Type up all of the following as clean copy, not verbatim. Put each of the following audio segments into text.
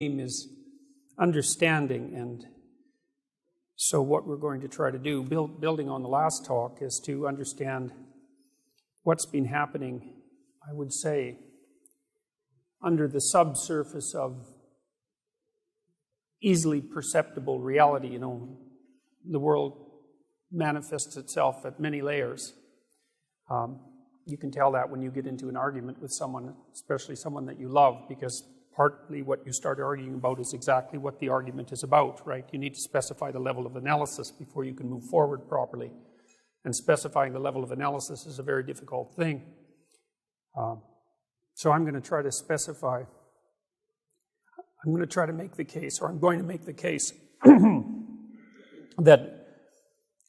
theme is understanding, and so what we're going to try to do, building on the last talk, is to understand what's been happening, I would say, under the subsurface of easily perceptible reality. You know, the world manifests itself at many layers. You can tell that when you get into an argument with someone, especially someone that you love, because partly what you start arguing about is exactly what the argument is about, right? You need to specify the level of analysis before you can move forward properly. And specifying the level of analysis is a very difficult thing. So I'm going to try to specify, I'm going to try to make the case, or I'm going to make the case that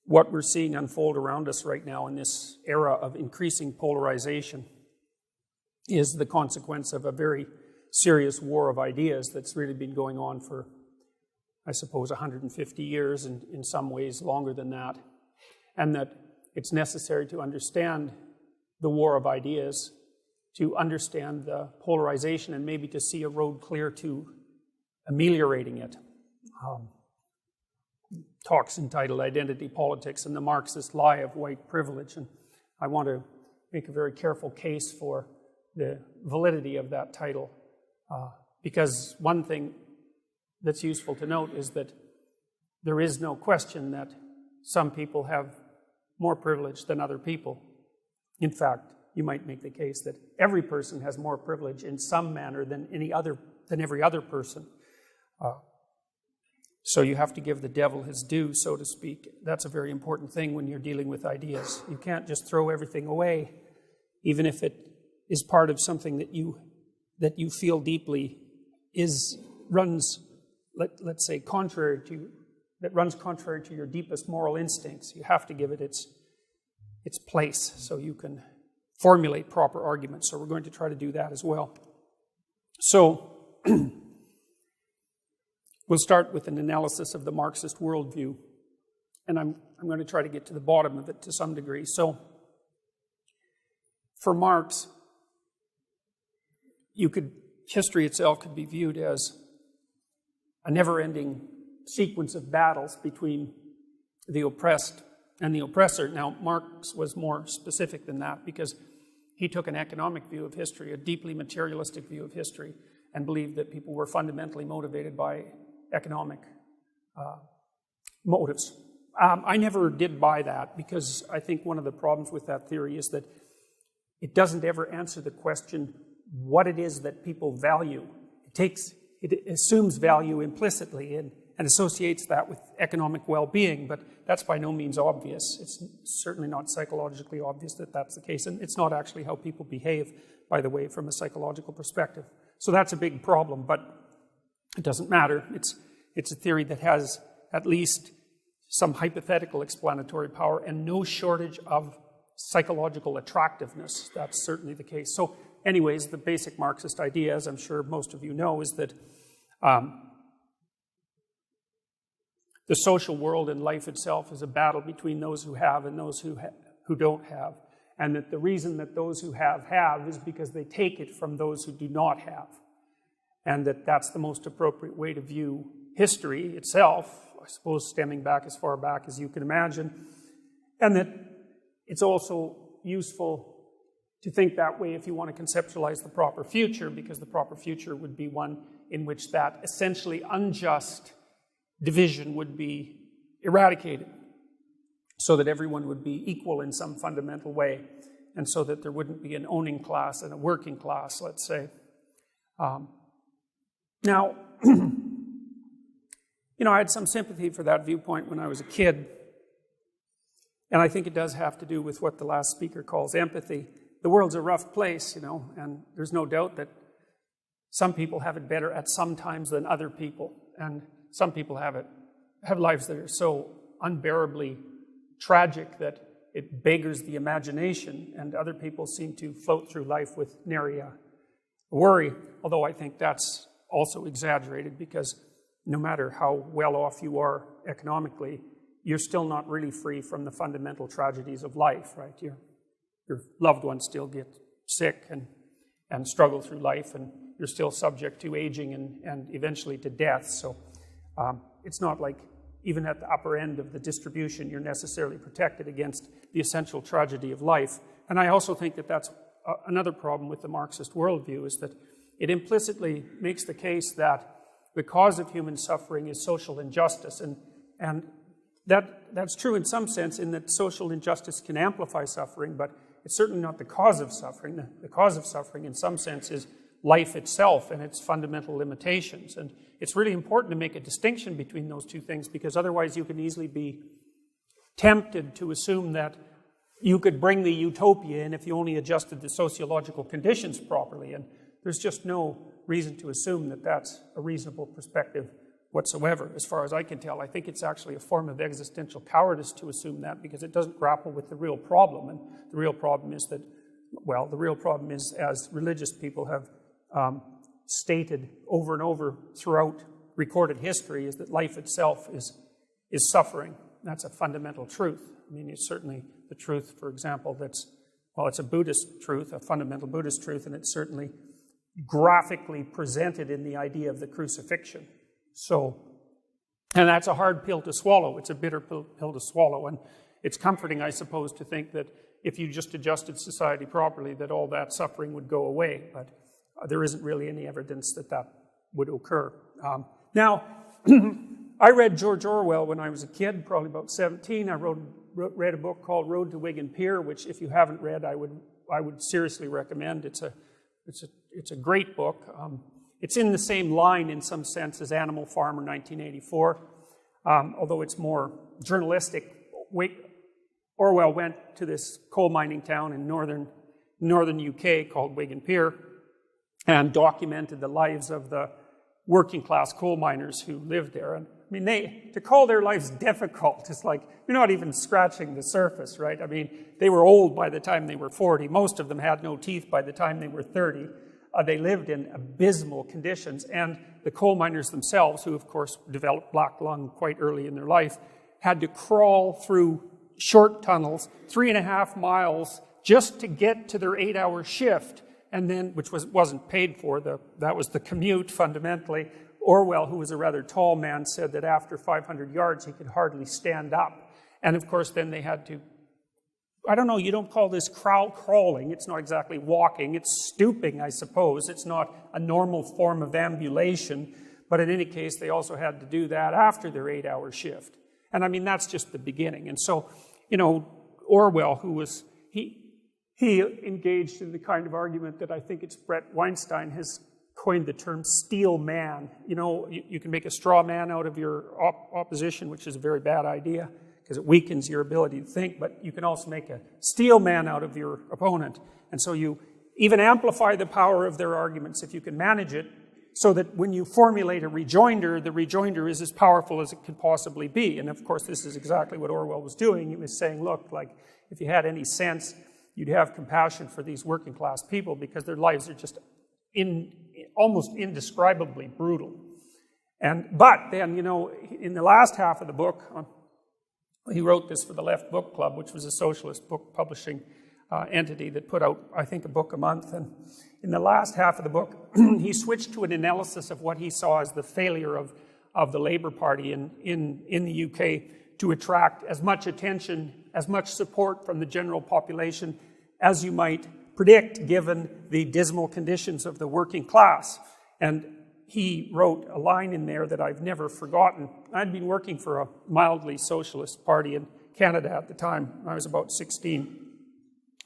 what we're seeing unfold around us right now in this era of increasing polarization is the consequence of a very serious war of ideas that's really been going on for, I suppose, 150 years, and in some ways longer than that. And that it's necessary to understand the war of ideas, to understand the polarization, and maybe to see a road clear to ameliorating it. Talks entitled Identity Politics and the Marxist Lie of White Privilege. And I want to make a very careful case for the validity of that title, because one thing that's useful to note is that there is no question that some people have more privilege than other people. In fact, you might make the case that every person has more privilege in some manner than every other person. So you have to give the devil his due, so to speak. That's a very important thing when you're dealing with ideas. You can't just throw everything away, even if it is part of something that you feel deeply runs contrary to your deepest moral instincts. You have to give it its place so you can formulate proper arguments. So we're going to try to do that as well. So we'll start with an analysis of the Marxist worldview, and I'm going to try to get to the bottom of it to some degree. So for Marx, history itself could be viewed as a never-ending sequence of battles between the oppressed and the oppressor. Now, Marx was more specific than that because he took an economic view of history, a deeply materialistic view of history, and believed that people were fundamentally motivated by economic motives. I never did buy that because I think one of the problems with that theory is that it doesn't ever answer the question what it is that people value. It assumes value implicitly and associates that with economic well-being, but that's by no means obvious. It's certainly not psychologically obvious that that's the case, and it's not actually how people behave, by the way, from a psychological perspective. So that's a big problem, but it doesn't matter. It's a theory that has at least some hypothetical explanatory power and no shortage of psychological attractiveness. That's certainly the case. So anyways, the basic Marxist idea, as I'm sure most of you know, is that the social world and life itself is a battle between those who have and those who don't have. And that the reason that those who have is because they take it from those who do not have. And that's the most appropriate way to view history itself, I suppose stemming back as far back as you can imagine. And that it's also useful to think that way if you want to conceptualize the proper future, because the proper future would be one in which that essentially unjust division would be eradicated, so that everyone would be equal in some fundamental way, and so that there wouldn't be an owning class and a working class, let's say. Now, I had some sympathy for that viewpoint when I was a kid, and I think it does have to do with what the last speaker calls empathy. The world's a rough place, and there's no doubt that some people have it better at some times than other people, and some people have lives that are so unbearably tragic that it beggars the imagination, and other people seem to float through life with nary a worry, although I think that's also exaggerated, because no matter how well off you are economically, you're still not really free from the fundamental tragedies of life, right? Your loved ones still get sick and struggle through life, and you're still subject to aging and eventually to death. So it's not like even at the upper end of the distribution you're necessarily protected against the essential tragedy of life. And I also think that that's another problem with the Marxist worldview, is that it implicitly makes the case that the cause of human suffering is social injustice. And that's true in some sense, in that social injustice can amplify suffering, but it's certainly not the cause of suffering. The cause of suffering in some sense is life itself and its fundamental limitations. And it's really important to make a distinction between those two things, because otherwise you can easily be tempted to assume that you could bring the utopia in if you only adjusted the sociological conditions properly. And there's just no reason to assume that that's a reasonable perspective whatsoever, as far as I can tell. I think it's actually a form of existential cowardice to assume that, because it doesn't grapple with the real problem. And the real problem is that, well, the real problem is, as religious people have stated over and over throughout recorded history, is that life itself is suffering. That's a fundamental truth. I mean, it's certainly the truth, for example, it's a Buddhist truth, a fundamental Buddhist truth, and it's certainly graphically presented in the idea of the crucifixion. So, and that's a hard pill to swallow. It's a bitter pill to swallow, and it's comforting, I suppose, to think that if you just adjusted society properly, that all that suffering would go away, but there isn't really any evidence that that would occur. Now, I read George Orwell when I was a kid, probably about 17. I read a book called Road to Wigan Pier, which, if you haven't read, I would seriously recommend. It's a great book. It's in the same line in some sense as Animal Farm or 1984, although it's more journalistic. Orwell went to this coal mining town in northern UK called Wigan Pier and documented the lives of the working class coal miners who lived there. And I mean, to call their lives difficult is like, you're not even scratching the surface, right? I mean, they were old by the time they were 40. Most of them had no teeth by the time they were 30. They lived in abysmal conditions, and the coal miners themselves, who of course developed black lung quite early in their life, had to crawl through short tunnels, 3.5 miles, just to get to their 8-hour shift, and then, which wasn't paid for, that was the commute fundamentally. Orwell, who was a rather tall man, said that after 500 yards he could hardly stand up. And of course then they had to, I don't know, you don't call this crawling, it's not exactly walking, it's stooping, I suppose. It's not a normal form of ambulation, but in any case they also had to do that after their 8-hour shift. And I mean, that's just the beginning. And so, you know, Orwell, who was, he engaged in the kind of argument that I think it's Brett Weinstein has coined the term steel man. You know, you can make a straw man out of your opposition, which is a very bad idea because it weakens your ability to think, but you can also make a steel man out of your opponent. And so you even amplify the power of their arguments if you can manage it, so that when you formulate a rejoinder, the rejoinder is as powerful as it could possibly be. And of course, this is exactly what Orwell was doing. He was saying, look, like, if you had any sense, you'd have compassion for these working class people because their lives are just almost indescribably brutal. But then, you know, in the last half of the book, he wrote this for the Left Book Club, which was a socialist book publishing entity that put out, I think, a book a month. And in the last half of the book, he switched to an analysis of what he saw as the failure of the Labour Party in the UK to attract as much attention, as much support from the general population as you might predict given the dismal conditions of the working class. And he wrote a line in there that I've never forgotten. I'd been working for a mildly socialist party in Canada at the time. I was about 16.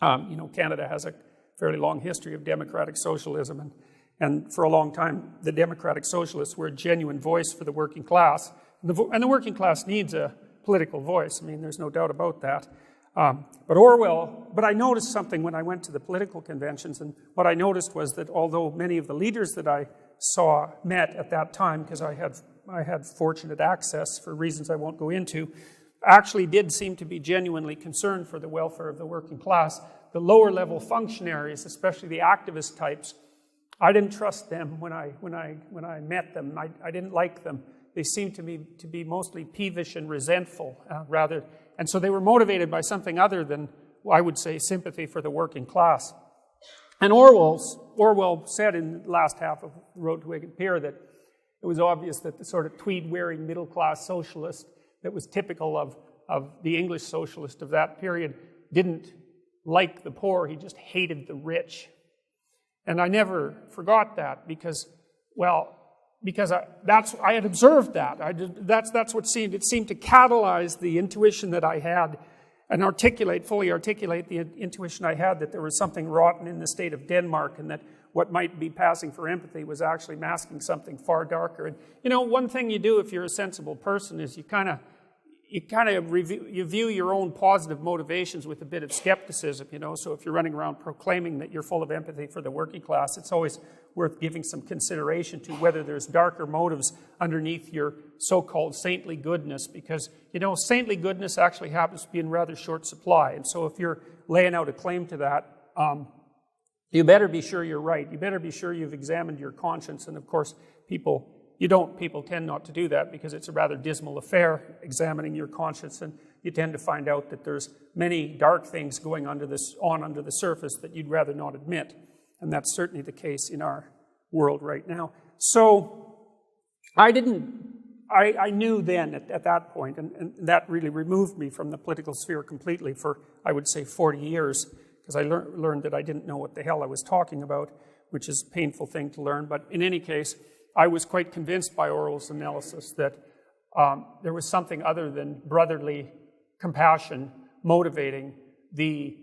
You know, Canada has a fairly long history of democratic socialism, and for a long time, the democratic socialists were a genuine voice for the working class. And the working class needs a political voice. I mean, there's no doubt about that. But I noticed something when I went to the political conventions, and what I noticed was that although many of the leaders that I saw met at that time, because I had fortunate access for reasons I won't go into, actually did seem to be genuinely concerned for the welfare of the working class. The lower level functionaries, especially the activist types, I didn't trust them when I met them. I didn't like them. They seemed to me to be mostly peevish and resentful, and so they were motivated by something other than, I would say, sympathy for the working class. And Orwell said in the last half of Road to Wicked Pier that it was obvious that the sort of tweed-wearing middle-class socialist that was typical of the English socialist of that period didn't like the poor, he just hated the rich. And I never forgot that because I had observed that. That's what it seemed to catalyze the intuition that I had and fully articulate the intuition I had that there was something rotten in the state of Denmark and that what might be passing for empathy was actually masking something far darker. And one thing you do if you're a sensible person is you view your own positive motivations with a bit of skepticism, So if you're running around proclaiming that you're full of empathy for the working class, it's always worth giving some consideration to whether there's darker motives underneath your so-called saintly goodness, because, saintly goodness actually happens to be in rather short supply. And so if you're laying out a claim to that, you better be sure you're right. You better be sure you've examined your conscience. And of course, people tend not to do that because it's a rather dismal affair, examining your conscience, and you tend to find out that there's many dark things going under the surface that you'd rather not admit. And that's certainly the case in our world right now. So I knew then at that point, and that really removed me from the political sphere completely for, I would say, 40 years, because I learned that I didn't know what the hell I was talking about, which is a painful thing to learn. But in any case, I was quite convinced by Orwell's analysis that there was something other than brotherly compassion motivating the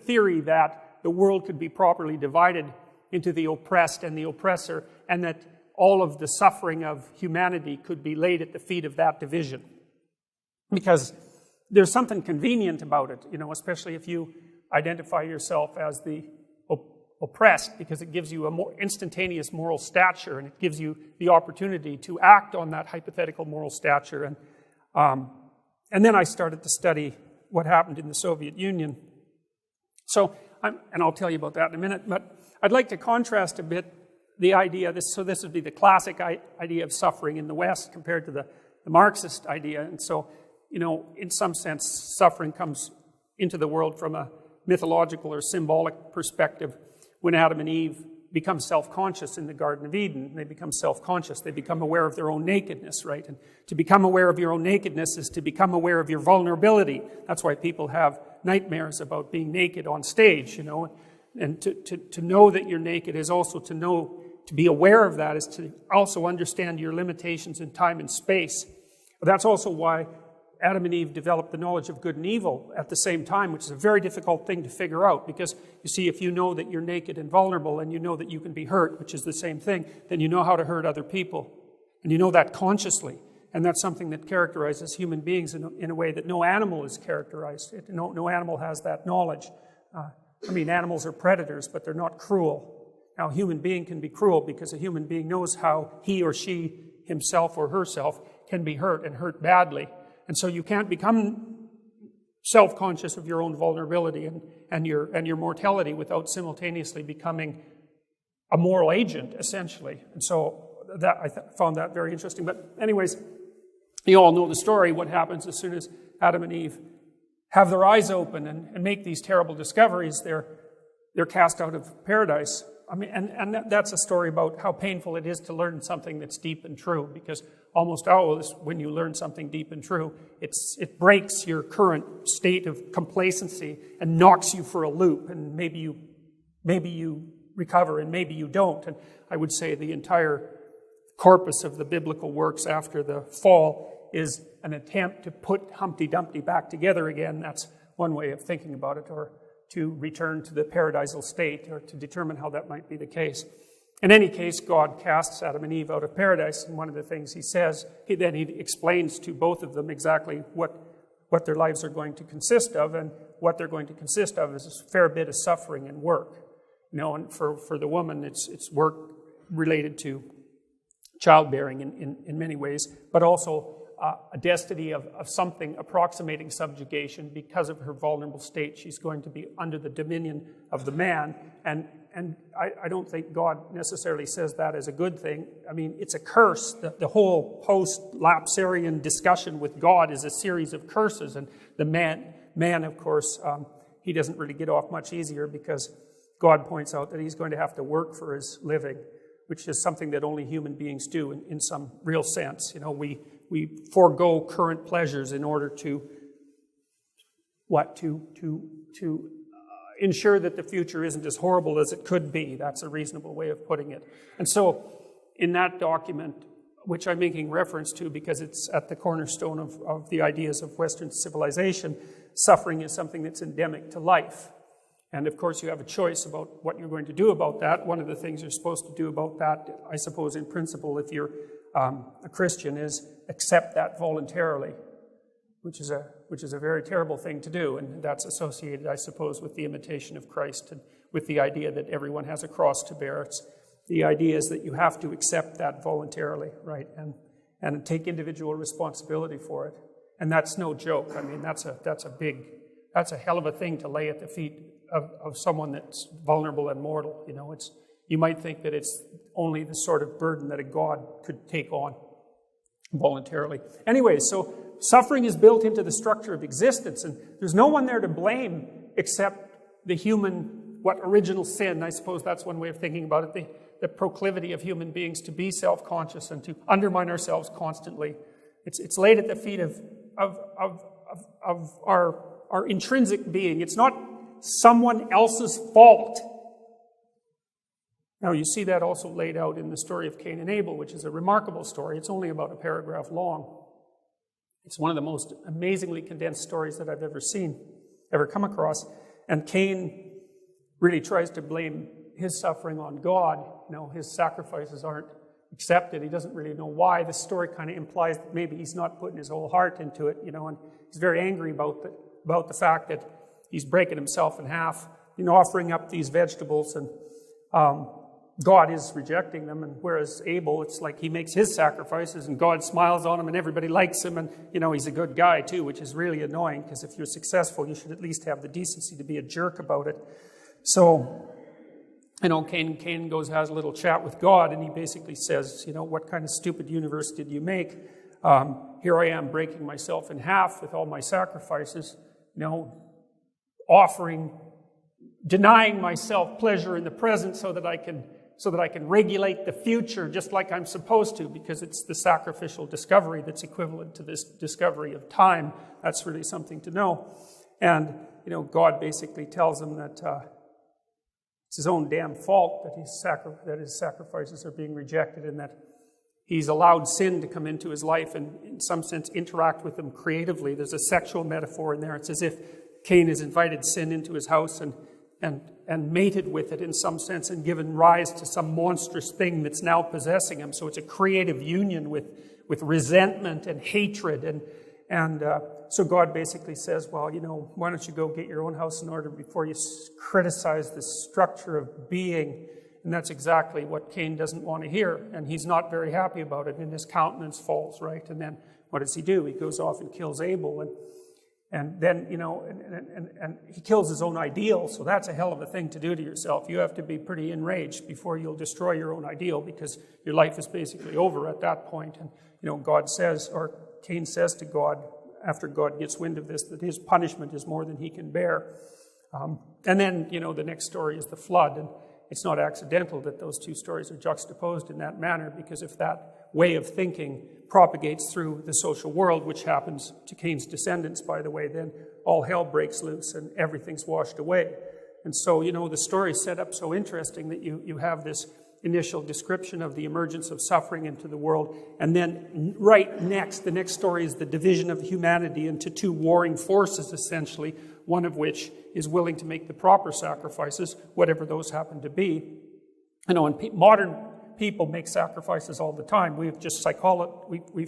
theory that the world could be properly divided into the oppressed and the oppressor, and that all of the suffering of humanity could be laid at the feet of that division. Because there's something convenient about it, especially if you identify yourself as the oppressed, because it gives you a more instantaneous moral stature, and it gives you the opportunity to act on that hypothetical moral stature. And then I started to study what happened in the Soviet Union. So, and I'll tell you about that in a minute, but I'd like to contrast a bit the idea, this would be the classic idea of suffering in the West compared to the Marxist idea. And so, in some sense, suffering comes into the world from a mythological or symbolic perspective. When Adam and Eve become self-conscious in the Garden of Eden, they become self-conscious, they become aware of their own nakedness, right? And to become aware of your own nakedness is to become aware of your vulnerability. That's why people have nightmares about being naked on stage, And to know that you're naked is also to be aware of that, is to also understand your limitations in time and space. But that's also why Adam and Eve developed the knowledge of good and evil at the same time, which is a very difficult thing to figure out, because, you see, if you know that you're naked and vulnerable and you know that you can be hurt, which is the same thing, then you know how to hurt other people. And you know that consciously. And that's something that characterizes human beings in a way that no animal is characterized. No animal has that knowledge. Animals are predators, but they're not cruel. Now, a human being can be cruel because a human being knows how he or she, himself or herself, can be hurt, and hurt badly. And so you can't become self-conscious of your own vulnerability and your mortality without simultaneously becoming a moral agent, essentially. And so I found that very interesting. But anyways, you all know the story. What happens as soon as Adam and Eve have their eyes open and make these terrible discoveries, they're cast out of paradise. And that's a story about how painful it is to learn something that's deep and true, because almost always when you learn something deep and true, it breaks your current state of complacency and knocks you for a loop, and maybe you recover and maybe you don't. And I would say the entire corpus of the biblical works after the fall is an attempt to put Humpty Dumpty back together again. That's one way of thinking about it, or to return to the paradisal state, or to determine how that might be the case. In any case, God casts Adam and Eve out of paradise, and one of the things he says, he explains to both of them exactly what their lives are going to consist of, and what they're going to consist of is a fair bit of suffering and work. And for the woman, it's work related to childbearing in many ways, but also a destiny of something approximating subjugation. Because of her vulnerable state, she's going to be under the dominion of the man, and I don't think God necessarily says that as a good thing. It's a curse. The whole post-lapsarian discussion with God is a series of curses, and the man of course, he doesn't really get off much easier, because God points out that he's going to have to work for his living, which is something that only human beings do in some real sense. You know, we forego current pleasures in order to ensure that the future isn't as horrible as it could be. That's a reasonable way of putting it. And so, in that document, which I'm making reference to because it's at the cornerstone of the ideas of Western civilization, suffering is something that's endemic to life. And of course, you have a choice about what you're going to do about that. One of the things you're supposed to do about that, I suppose, in principle, if you're a Christian, is accept that voluntarily, which is a very terrible thing to do. And that's associated, I suppose, with the imitation of Christ and with the idea that everyone has a cross to bear. The idea is that you have to accept that voluntarily, right, and take individual responsibility for it. And that's no joke. I mean, that's a hell of a thing to lay at the feet of someone that's vulnerable and mortal. You know, you might think that it's only the sort of burden that a God could take on voluntarily. Anyway, so suffering is built into the structure of existence, and there's no one there to blame except the human, original sin. I suppose that's one way of thinking about it. The proclivity of human beings to be self-conscious and to undermine ourselves constantly. It's laid at the feet of our intrinsic being. It's not someone else's fault. Now, you see that also laid out in the story of Cain and Abel, which is a remarkable story. It's only about a paragraph long. It's one of the most amazingly condensed stories that I've ever come across. And Cain really tries to blame his suffering on God. You know, his sacrifices aren't accepted. He doesn't really know why. The story kind of implies that maybe he's not putting his whole heart into it, you know, and he's very angry about the fact that he's breaking himself in half, you know, offering up these vegetables, and God is rejecting them. And whereas Abel, it's like he makes his sacrifices and God smiles on him and everybody likes him, and, you know, he's a good guy too, which is really annoying, because if you're successful, you should at least have the decency to be a jerk about it. So, you know, Cain has a little chat with God, and he basically says, you know, what kind of stupid universe did you make? Here I am breaking myself in half with all my sacrifices, you know, denying myself pleasure in the present so that I can regulate the future just like I'm supposed to, because it's the sacrificial discovery that's equivalent to this discovery of time. That's really something to know. And, you know, God basically tells him that it's his own damn fault that his sacrifices are being rejected, and that he's allowed sin to come into his life and, in some sense, interact with him creatively. There's a sexual metaphor in there. It's as if Cain has invited sin into his house and mated with it in some sense, and given rise to some monstrous thing that's now possessing him. So it's a creative union with resentment and hatred. And so God basically says, well, you know, why don't you go get your own house in order before you criticize the structure of being. And that's exactly what Cain doesn't want to hear. And he's not very happy about it, and his countenance falls, right? And then what does he do? He goes off and kills Abel. And then, you know, and he kills his own ideal. So that's a hell of a thing to do to yourself. You have to be pretty enraged before you'll destroy your own ideal, because your life is basically over at that point. And, you know, Cain says to God, after God gets wind of this, that his punishment is more than he can bear. And then, you know, the next story is the flood. And it's not accidental that those two stories are juxtaposed in that manner, because if that way of thinking propagates through the social world, which happens to Cain's descendants, by the way, then all hell breaks loose and everything's washed away. And so, you know, the story is set up so interesting that you have this initial description of the emergence of suffering into the world, and then right next, the next story is the division of humanity into two warring forces, essentially, one of which is willing to make the proper sacrifices, whatever those happen to be. You know, and modern people make sacrifices all the time. We've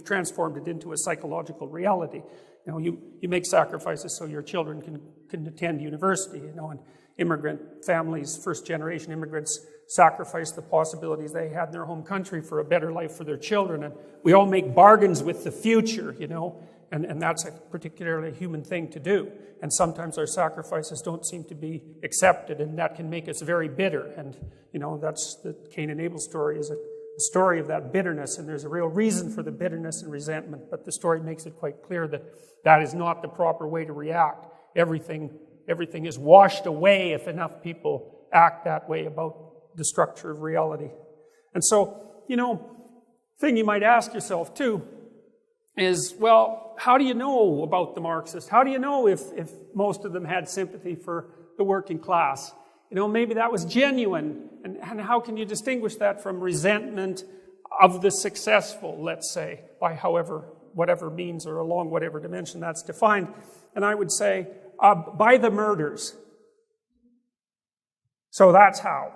transformed it into a psychological reality. You know, you make sacrifices so your children can attend university, you know, and immigrant families, first-generation immigrants, sacrifice the possibilities they had in their home country for a better life for their children. And we all make bargains with the future, you know, and that's a particularly human thing to do. And sometimes our sacrifices don't seem to be accepted, and that can make us very bitter. And, you know, that's the Cain and Abel story, is a story of that bitterness, and there's a real reason for the bitterness and resentment, but the story makes it quite clear that that is not the proper way to react. Everything is washed away if enough people act that way about the structure of reality. And so, thing you might ask yourself too is, well, how do you know about the Marxists? How do you know if most of them had sympathy for the working class? Maybe that was genuine. And how can you distinguish that from resentment of the successful, let's say, by whatever means or along whatever dimension that's defined? And I would say, by the murders. So that's how.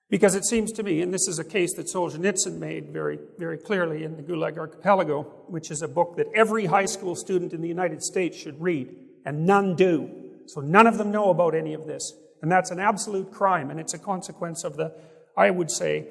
Because it seems to me, and this is a case that Solzhenitsyn made very, very clearly in the Gulag Archipelago, which is a book that every high school student in the United States should read, and none do. So none of them know about any of this. And that's an absolute crime, and it's a consequence of the, I would say,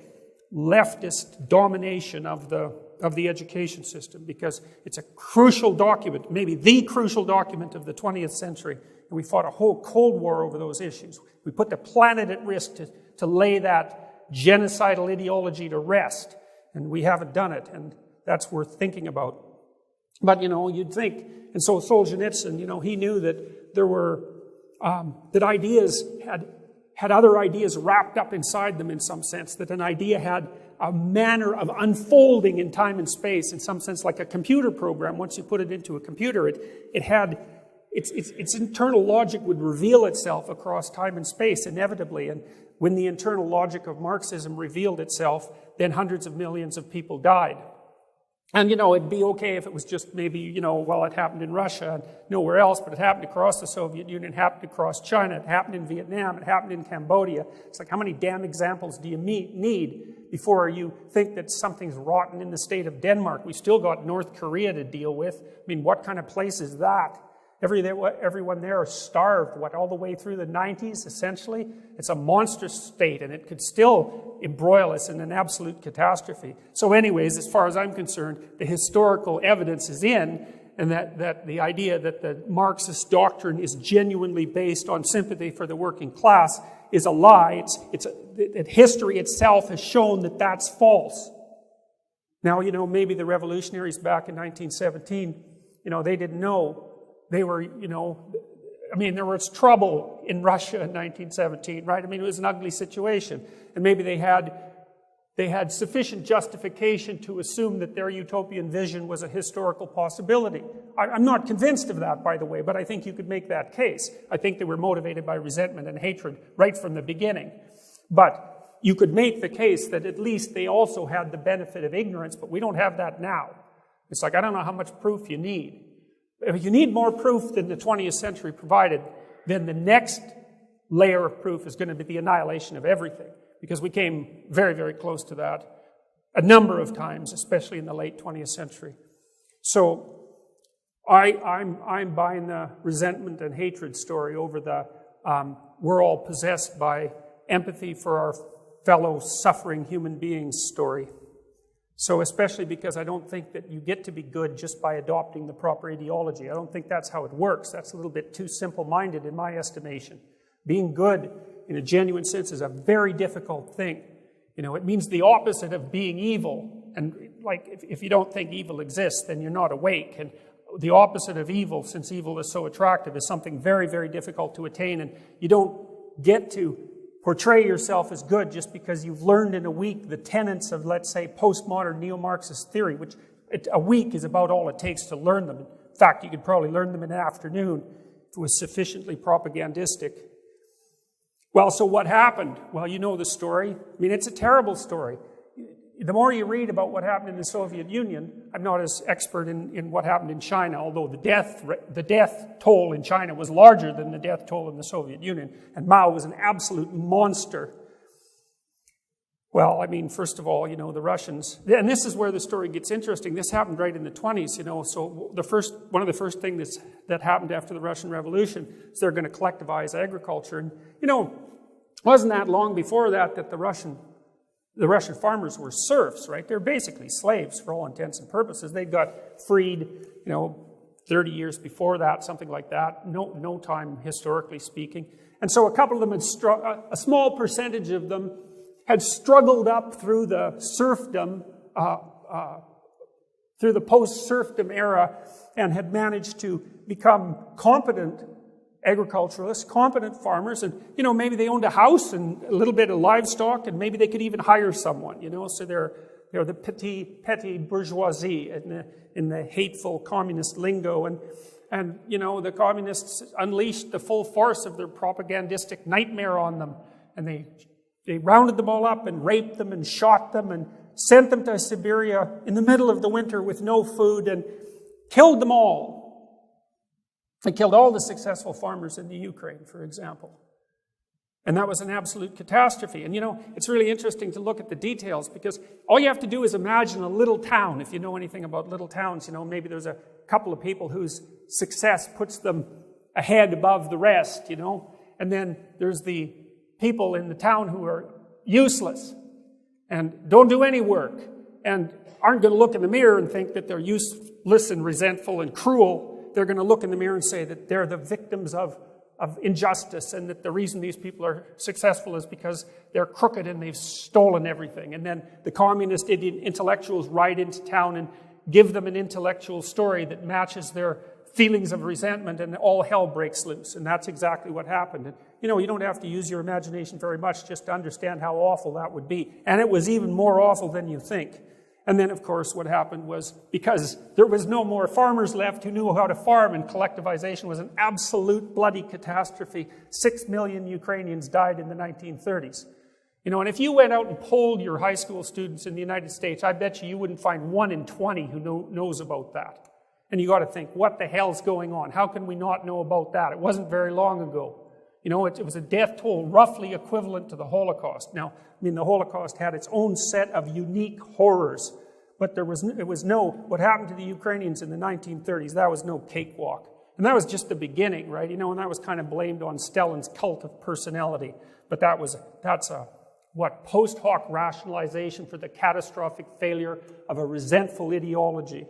leftist domination of the education system, because it's a crucial document, maybe the crucial document of the 20th century, and we fought a whole Cold War over those issues. We put the planet at risk to lay that genocidal ideology to rest, and we haven't done it, and that's worth thinking about. But, you'd think, and so Solzhenitsyn, he knew that there were, that ideas had other ideas wrapped up inside them in some sense, that an idea had a manner of unfolding in time and space, in some sense like a computer program. Once you put it into a computer, it had, its internal logic would reveal itself across time and space inevitably. And when the internal logic of Marxism revealed itself, then hundreds of millions of people died. And, it'd be okay if it was just maybe, it happened in Russia and nowhere else, but it happened across the Soviet Union, it happened across China, it happened in Vietnam, it happened in Cambodia. It's like, how many damn examples do you need before you think that something's rotten in the state of Denmark? We still got North Korea to deal with. I mean, what kind of place is that? Everyone there is starved, all the way through the 90s, essentially? It's a monstrous state, and it could still embroil us in an absolute catastrophe. So anyways, as far as I'm concerned, the historical evidence is in, and that the idea that the Marxist doctrine is genuinely based on sympathy for the working class is a lie. That history itself has shown that that's false. Now, maybe the revolutionaries back in 1917, they didn't know. They were, there was trouble in Russia in 1917, right? It was an ugly situation. And maybe they had sufficient justification to assume that their utopian vision was a historical possibility. I'm not convinced of that, by the way, but I think you could make that case. I think they were motivated by resentment and hatred right from the beginning. But you could make the case that at least they also had the benefit of ignorance, but we don't have that now. It's like, I don't know how much proof you need. If you need more proof than the 20th century provided, then the next layer of proof is going to be the annihilation of everything, because we came very, very close to that a number of times, especially in the late 20th century. So I'm buying the resentment and hatred story over the we're all possessed by empathy for our fellow suffering human beings story. So especially because I don't think that you get to be good just by adopting the proper ideology. I don't think that's how it works. That's a little bit too simple-minded in my estimation. Being good in a genuine sense is a very difficult thing. It means the opposite of being evil. And if you don't think evil exists, then you're not awake. And the opposite of evil, since evil is so attractive, is something very, very difficult to attain. And you don't get to portray yourself as good just because you've learned in a week the tenets of, let's say, postmodern neo-Marxist theory, which a week is about all it takes to learn them. In fact, you could probably learn them in an afternoon if it was sufficiently propagandistic. Well, so what happened? Well, you know the story. It's a terrible story. The more you read about what happened in the Soviet Union, I'm not as expert in what happened in China, although the death toll in China was larger than the death toll in the Soviet Union, and Mao was an absolute monster. Well, first of all, the Russians, and this is where the story gets interesting. This happened right in the 20s, so one of the first things that happened after the Russian Revolution is they're going to collectivize agriculture. And, it wasn't that long before that the Russian farmers were serfs, right? They're basically slaves for all intents and purposes. They got freed, 30 years before that, something like that. No time historically speaking. And so a couple of them a small percentage of them had struggled up through the serfdom, through the post-serfdom era, and had managed to become competent agriculturalists, competent farmers, and, you know, maybe they owned a house and a little bit of livestock, and maybe they could even hire someone, you know, so they're the petty bourgeoisie in the hateful communist lingo, and you know, the communists unleashed the full force of their propagandistic nightmare on them, and they rounded them all up and raped them and shot them and sent them to Siberia in the middle of the winter with no food and killed them all. They killed all the successful farmers in the Ukraine, for example. And that was an absolute catastrophe. And you know, it's really interesting to look at the details, because all you have to do is imagine a little town. If you know anything about little towns, you know, maybe there's a couple of people whose success puts them ahead above the rest, you know. And then there's the people in the town who are useless and don't do any work and aren't going to look in the mirror and think that they're useless and resentful and cruel. They're going to look in the mirror and say that they're the victims of injustice, and that the reason these people are successful is because they're crooked and they've stolen everything. And then the communist intellectuals ride into town and give them an intellectual story that matches their feelings of resentment, and all hell breaks loose. And that's exactly what happened. And, you know, you don't have to use your imagination very much just to understand how awful that would be. And it was even more awful than you think. And then, of course, what happened was, because there was no more farmers left who knew how to farm, and collectivization was an absolute bloody catastrophe. 6 million Ukrainians died in the 1930s. You know, and if you went out and polled your high school students in the United States, I bet you wouldn't find 1 in 20 who knows about that. And you got to think, what the hell's going on? How can we not know about that? It wasn't very long ago. You know, it was a death toll roughly equivalent to the Holocaust. Now, I mean, the Holocaust had its own set of unique horrors, but what happened to the Ukrainians in the 1930s, that was no cakewalk. And that was just the beginning, right? You know, and that was kind of blamed on Stalin's cult of personality. But that's a post hoc rationalization for the catastrophic failure of a resentful ideology.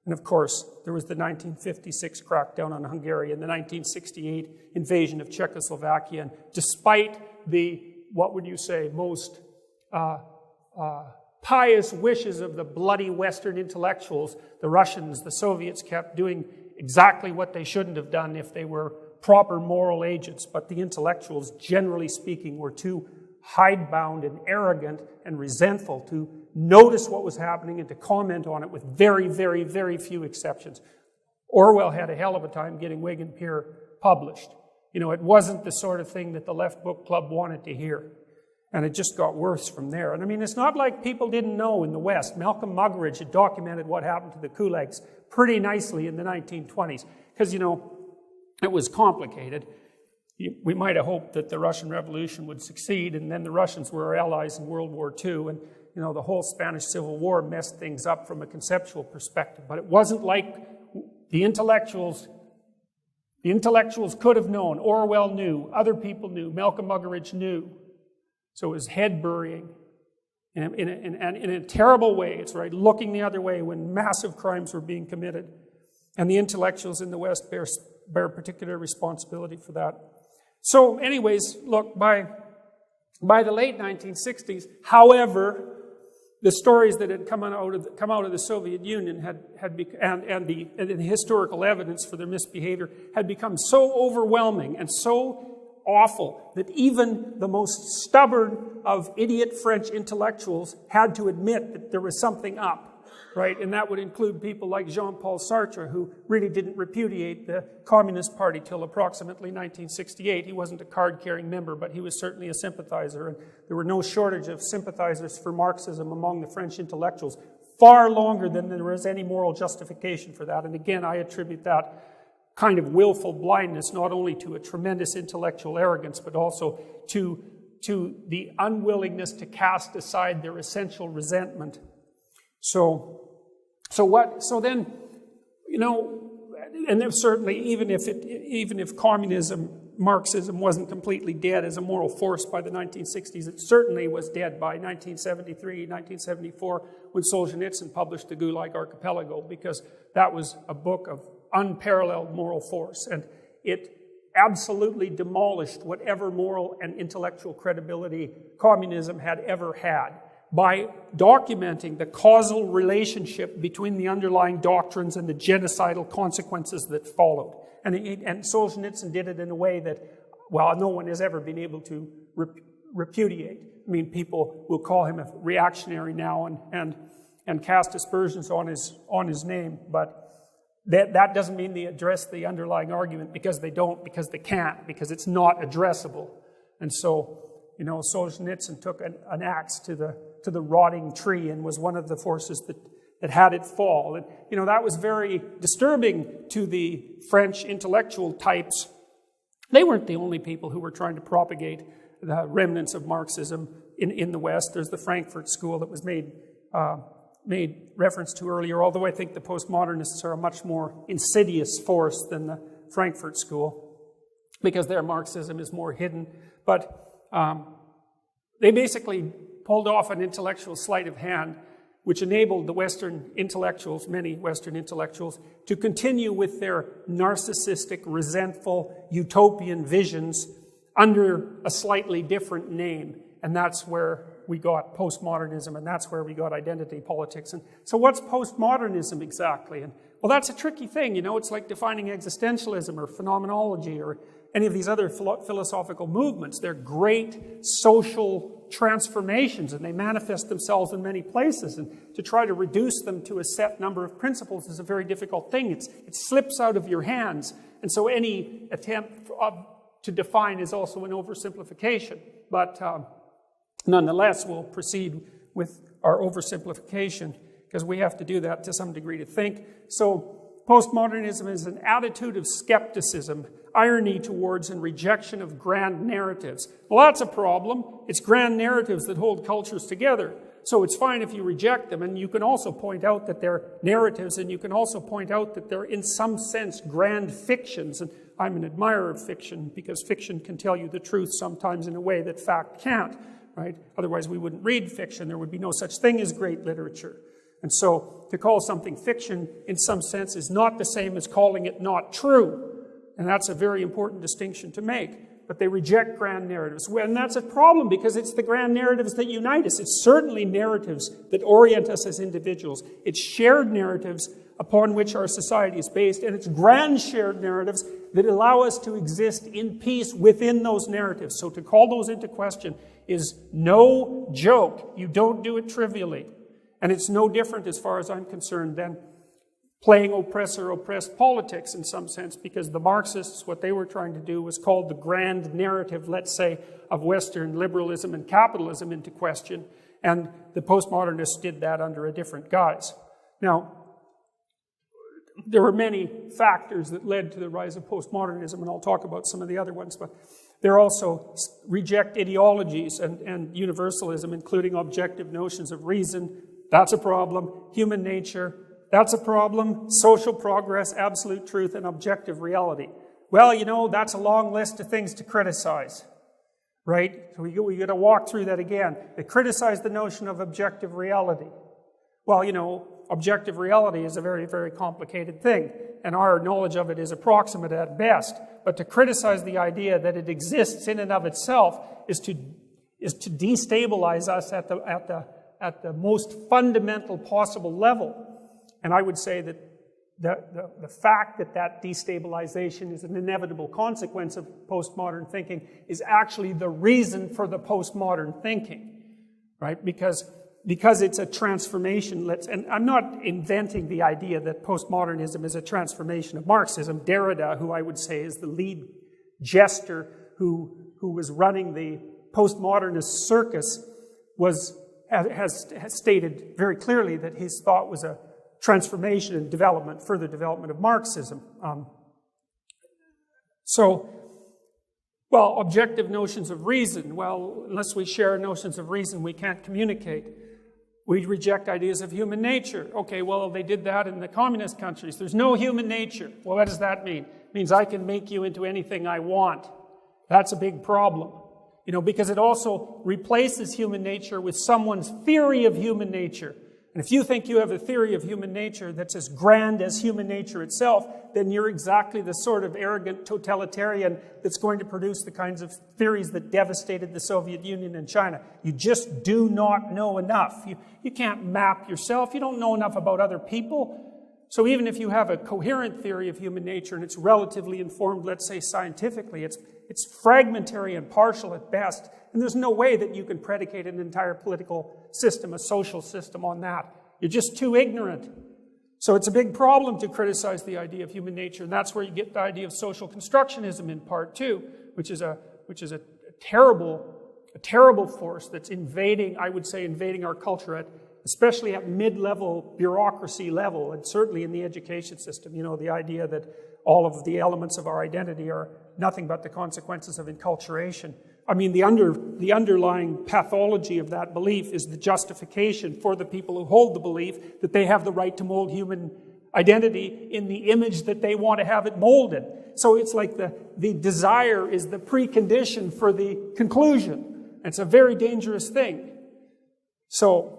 And of course, there was the 1956 crackdown on Hungary and the 1968 invasion of Czechoslovakia. And despite the, what would you say, most pious wishes of the bloody Western intellectuals, the Russians, the Soviets kept doing exactly what they shouldn't have done if they were proper moral agents. But the intellectuals, generally speaking, were too hidebound and arrogant and resentful to notice what was happening and to comment on it, with very, very, very few exceptions. Orwell had a hell of a time getting Whig and Peer published. You know, it wasn't the sort of thing that the Left Book Club wanted to hear. And it just got worse from there. And I mean, it's not like people didn't know in the West. Malcolm Muggeridge had documented what happened to the Kulaks pretty nicely in the 1920s. Because, you know, it was complicated. We might have hoped that the Russian Revolution would succeed, and then the Russians were our allies in World War II, and, you know, the whole Spanish Civil War messed things up from a conceptual perspective. But it wasn't like the intellectuals could have known. Orwell knew. Other people knew. Malcolm Muggeridge knew. So it was head-burying in a terrible way. It's right, looking the other way when massive crimes were being committed. And the intellectuals in the West bear particular responsibility for that. So anyways, look, by the late 1960s, however, the stories that had come out of the Soviet Union and the historical evidence for their misbehavior had become so overwhelming and so awful that even the most stubborn of idiot French intellectuals had to admit that there was something up, right? And that would include people like Jean-Paul Sartre, who really didn't repudiate the Communist Party till approximately 1968. He wasn't a card-carrying member, but he was certainly a sympathizer, and there were no shortage of sympathizers for Marxism among the French intellectuals, far longer than there was any moral justification for that. And again, I attribute that kind of willful blindness not only to a tremendous intellectual arrogance, but also to the unwillingness to cast aside their essential resentment. So then, you know, and then certainly even if Marxism wasn't completely dead as a moral force by the 1960s, it certainly was dead by 1973, 1974, when Solzhenitsyn published the Gulag Archipelago, because that was a book of unparalleled moral force, and it absolutely demolished whatever moral and intellectual credibility communism had ever had by documenting the causal relationship between the underlying doctrines and the genocidal consequences that followed. And Solzhenitsyn did it in a way that, well, no one has ever been able to repudiate. I mean, people will call him a reactionary now and cast aspersions on his name, but that doesn't mean they address the underlying argument, because they don't, because they can't, because it's not addressable. And so, Solzhenitsyn took an axe to the rotting tree and was one of the forces that had it fall. And, that was very disturbing to the French intellectual types. They weren't the only people who were trying to propagate the remnants of Marxism in the West. There's the Frankfurt School that was made reference to earlier, although I think the postmodernists are a much more insidious force than the Frankfurt School, because their Marxism is more hidden. But they basically pulled off an intellectual sleight of hand, which enabled the Western intellectuals, many Western intellectuals, to continue with their narcissistic, resentful, utopian visions under a slightly different name. And that's where we got postmodernism, and that's where we got identity politics. And so what's postmodernism exactly? And well, that's a tricky thing, it's like defining existentialism or phenomenology or any of these other philosophical movements. They're great social transformations, and they manifest themselves in many places. And to try to reduce them to a set number of principles is a very difficult thing. It slips out of your hands. And so any attempt to define is also an oversimplification. But nonetheless, we'll proceed with our oversimplification, because we have to do that to some degree to think. So postmodernism is an attitude of skepticism, irony towards and rejection of grand narratives. Well, that's a problem. It's grand narratives that hold cultures together. So it's fine if you reject them, and you can also point out that they're narratives, and you can also point out that they're in some sense grand fictions. And I'm an admirer of fiction, because fiction can tell you the truth sometimes in a way that fact can't. Right? Otherwise, we wouldn't read fiction. There would be no such thing as great literature. And so, to call something fiction, in some sense, is not the same as calling it not true. And that's a very important distinction to make. But they reject grand narratives. And that's a problem, because it's the grand narratives that unite us. It's certainly narratives that orient us as individuals. It's shared narratives upon which our society is based, and it's grand shared narratives that allow us to exist in peace within those narratives. So to call those into question is no joke. You don't do it trivially. And it's no different, as far as I'm concerned, than playing oppressor-oppressed politics in some sense, because the Marxists, what they were trying to do was call the grand narrative, let's say, of Western liberalism and capitalism into question, and the postmodernists did that under a different guise. Now, there were many factors that led to the rise of postmodernism, and I'll talk about some of the other ones, but there also reject ideologies and universalism, including objective notions of reason. That's a problem. Human nature, that's a problem. Social progress, absolute truth, and objective reality. Well, that's a long list of things to criticize, right? So we got to walk through that again. They criticize the notion of objective reality. Well, objective reality is a very, very complicated thing, and our knowledge of it is approximate at best. But to criticize the idea that it exists in and of itself is to destabilize us at the most fundamental possible level. And I would say that the fact that destabilization is an inevitable consequence of postmodern thinking is actually the reason for the postmodern thinking, right? Because it's a transformation, and I'm not inventing the idea that postmodernism is a transformation of Marxism. Derrida, who I would say is the lead jester who was running the postmodernist circus, has stated very clearly that his thought was a transformation and development, further development of Marxism. Objective notions of reason. Well, unless we share notions of reason, we can't communicate. We reject ideas of human nature. Okay, well, they did that in the communist countries. There's no human nature. Well, what does that mean? It means I can make you into anything I want. That's a big problem. Because it also replaces human nature with someone's theory of human nature. And if you think you have a theory of human nature that's as grand as human nature itself, then you're exactly the sort of arrogant totalitarian that's going to produce the kinds of theories that devastated the Soviet Union and China. You just do not know enough. You can't map yourself. You don't know enough about other people. So even if you have a coherent theory of human nature and it's relatively informed, let's say scientifically, it's fragmentary and partial at best, and there's no way that you can predicate an entire political system, a social system on that. You're just too ignorant. So it's a big problem to criticize the idea of human nature, and that's where you get the idea of social constructionism in part two, which is a terrible force that's invading, I would say, invading our culture especially at mid-level bureaucracy level, and certainly in the education system. You know, the idea that all of the elements of our identity are nothing but the consequences of enculturation. I mean, the underlying pathology of that belief is the justification for the people who hold the belief that they have the right to mold human identity in the image that they want to have it molded. So it's like the desire is the precondition for the conclusion. It's a very dangerous thing. So,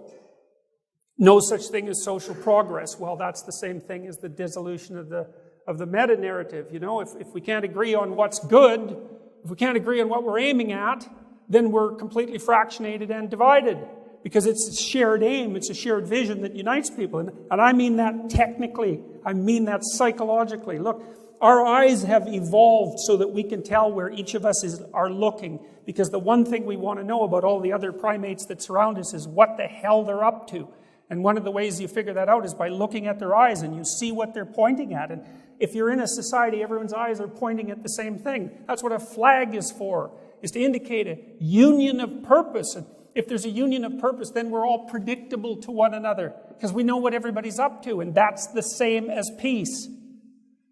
no such thing as social progress. Well, that's the same thing as the dissolution of the meta-narrative. You know, if we can't agree on what's good, if we can't agree on what we're aiming at, then we're completely fractionated and divided. Because it's a shared aim, it's a shared vision that unites people. And I mean that technically, I mean that psychologically. Look, our eyes have evolved so that we can tell where each of us are looking. Because the one thing we want to know about all the other primates that surround us is what the hell they're up to. And one of the ways you figure that out is by looking at their eyes, and you see what they're pointing at. And if you're in a society, everyone's eyes are pointing at the same thing. That's what a flag is for, is to indicate a union of purpose. And if there's a union of purpose, then we're all predictable to one another, because we know what everybody's up to, and that's the same as peace.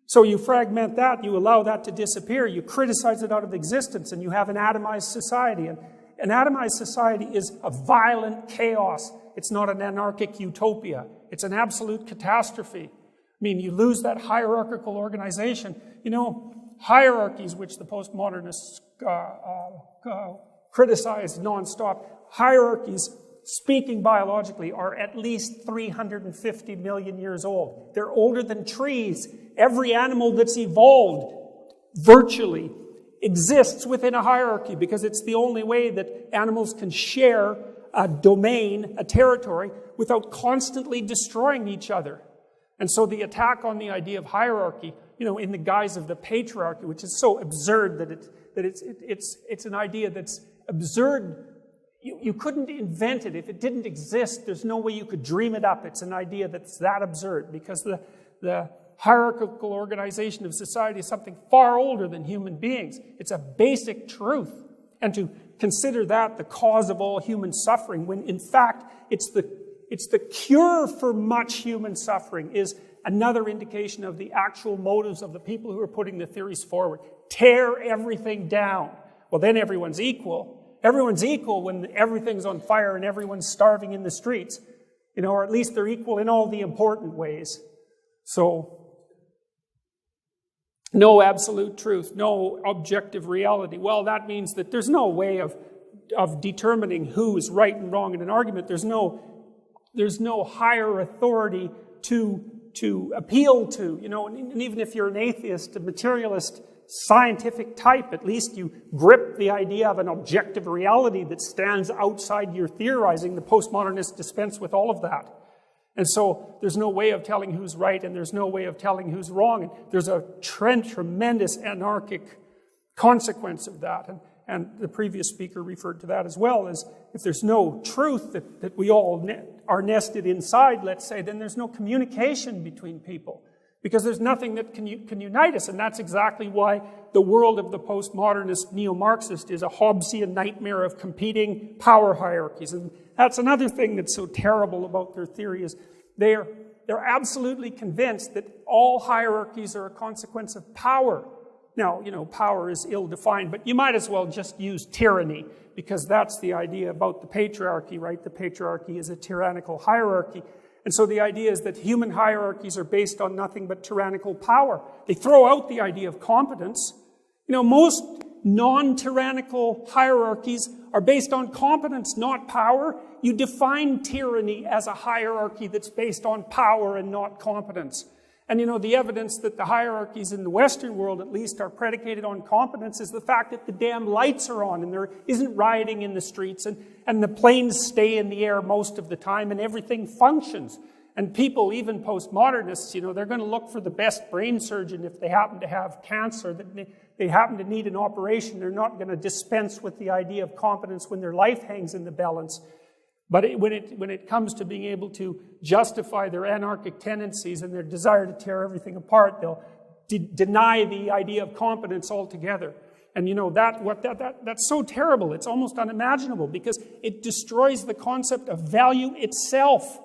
So you fragment that, you allow that to disappear, you criticize it out of existence, and you have an atomized society. And an atomized society is a violent chaos. It's not an anarchic utopia. It's an absolute catastrophe. I mean, you lose that hierarchical organization. You know, hierarchies, which the postmodernists criticize nonstop, hierarchies, speaking biologically, are at least 350 million years old. They're older than trees. Every animal that's evolved, virtually, exists within a hierarchy, because it's the only way that animals can share a domain, a territory, without constantly destroying each other. And so the attack on the idea of hierarchy, you know, in the guise of the patriarchy, which is so absurd that it's an idea that's absurd. You couldn't invent it. If it didn't exist, there's no way you could dream it up. It's an idea that's that absurd, because the hierarchical organization of society is something far older than human beings. It's a basic truth. And to consider that the cause of all human suffering, when in fact it's the cure for much human suffering, is another indication of the actual motives of the people who are putting the theories forward. Tear everything down. Well, then everyone's equal. Everyone's equal when everything's on fire and everyone's starving in the streets. You know, or at least they're equal in all the important ways. So, no absolute truth, no objective reality. Well, that means that there's no way of determining who is right and wrong in an argument. There's no higher authority to appeal to. You know, and even if you're an atheist, a materialist, scientific type, at least you grip the idea of an objective reality that stands outside your theorizing. The postmodernists dispense with all of that. And so there's no way of telling who's right, and there's no way of telling who's wrong. And there's a tremendous anarchic consequence of that. And the previous speaker referred to that as well, as if there's no truth that we all are nested inside, let's say, then there's no communication between people, because there's nothing that can unite us. And that's exactly why the world of the postmodernist neo-Marxist is a Hobbesian nightmare of competing power hierarchies. And that's another thing that's so terrible about their theory, is they're absolutely convinced that all hierarchies are a consequence of power. Now, you know, power is ill-defined, but you might as well just use tyranny, because that's the idea about the patriarchy, right? The patriarchy is a tyrannical hierarchy. And so the idea is that human hierarchies are based on nothing but tyrannical power. They throw out the idea of competence. You know, most non-tyrannical hierarchies are based on competence, not power. You define tyranny as a hierarchy that's based on power and not competence. And you know, the evidence that the hierarchies in the Western world, at least, are predicated on competence is the fact that the damn lights are on and there isn't rioting in the streets, and the planes stay in the air most of the time and everything functions. And people, even postmodernists, they're going to look for the best brain surgeon if they happen to have cancer, that they happen to need an operation. They're not going to dispense with the idea of competence when their life hangs in the balance. But when it comes to being able to justify their anarchic tendencies and their desire to tear everything apart, they'll deny the idea of competence altogether. And that's so terrible. It's almost unimaginable because it destroys the concept of value itself.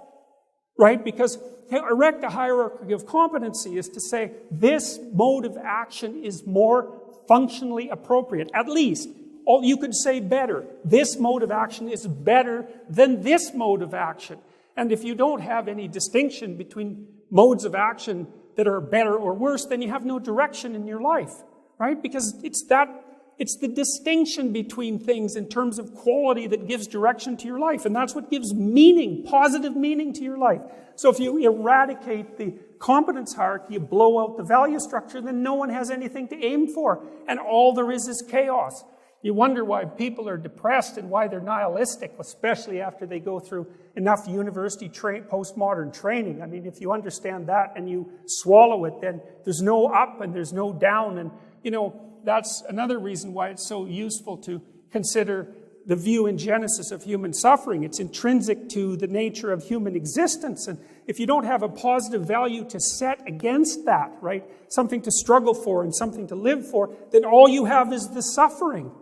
Right? Because erect a hierarchy of competency is to say this mode of action is more functionally appropriate. At least, you could say better. This mode of action is better than this mode of action. And if you don't have any distinction between modes of action that are better or worse, then you have no direction in your life. Right? Because it's the distinction between things in terms of quality that gives direction to your life. And that's what gives meaning, positive meaning to your life. So if you eradicate the competence hierarchy, you blow out the value structure, then no one has anything to aim for. And all there is chaos. You wonder why people are depressed and why they're nihilistic, especially after they go through enough university postmodern training. I mean, if you understand that and you swallow it, then there's no up and there's no down. And, that's another reason why it's so useful to consider the view in Genesis of human suffering. It's intrinsic to the nature of human existence. And if you don't have a positive value to set against that, right, something to struggle for and something to live for, then all you have is the suffering.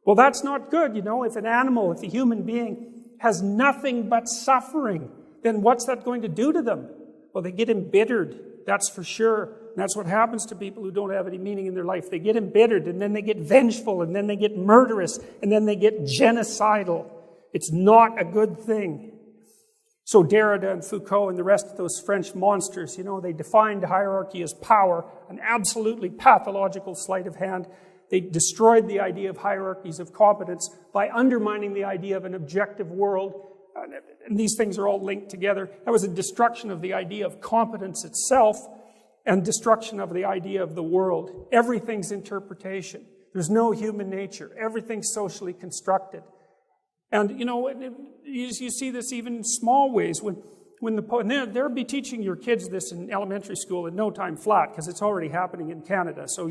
Well, that's not good. If an animal, if a human being has nothing but suffering, then what's that going to do to them? Well, they get embittered, that's for sure. And that's what happens to people who don't have any meaning in their life. They get embittered, and then they get vengeful, and then they get murderous, and then they get genocidal. It's not a good thing. So Derrida and Foucault and the rest of those French monsters, they defined hierarchy as power, an absolutely pathological sleight of hand. They destroyed the idea of hierarchies of competence by undermining the idea of an objective world. And these things are all linked together. That was a destruction of the idea of competence itself, and destruction of the idea of the world. Everything's interpretation. There's no human nature. Everything's socially constructed. And, you see this even in small ways. And they'll be teaching your kids this in elementary school in no time flat, because it's already happening in Canada. So,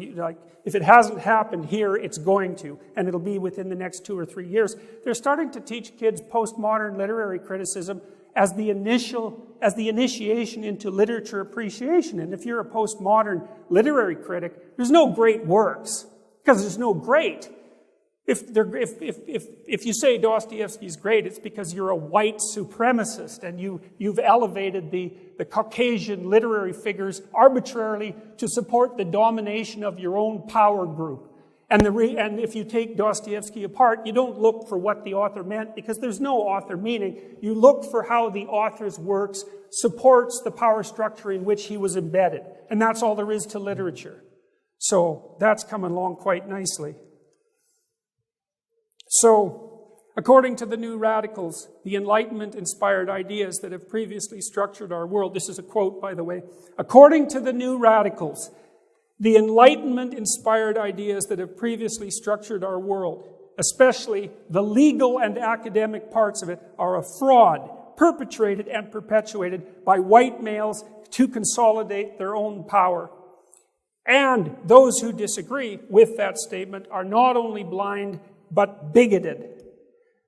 if it hasn't happened here, it's going to. And it'll be within the next 2 or 3 years. They're starting to teach kids postmodern literary criticism as the initiation into literature appreciation. And if you're a postmodern literary critic, there's no great works, because there's no great. If you say Dostoevsky's great, it's because you're a white supremacist and you've elevated the Caucasian literary figures arbitrarily to support the domination of your own power group. And if you take Dostoevsky apart, you don't look for what the author meant, because there's no author meaning. You look for how the author's works supports the power structure in which he was embedded. And that's all there is to literature. So that's coming along quite nicely. So, according to the New Radicals, the Enlightenment-inspired ideas that have previously structured our world, this is a quote, by the way, according to the New Radicals, the Enlightenment-inspired ideas that have previously structured our world, especially the legal and academic parts of it, are a fraud perpetrated and perpetuated by white males to consolidate their own power. And those who disagree with that statement are not only blind, but bigoted.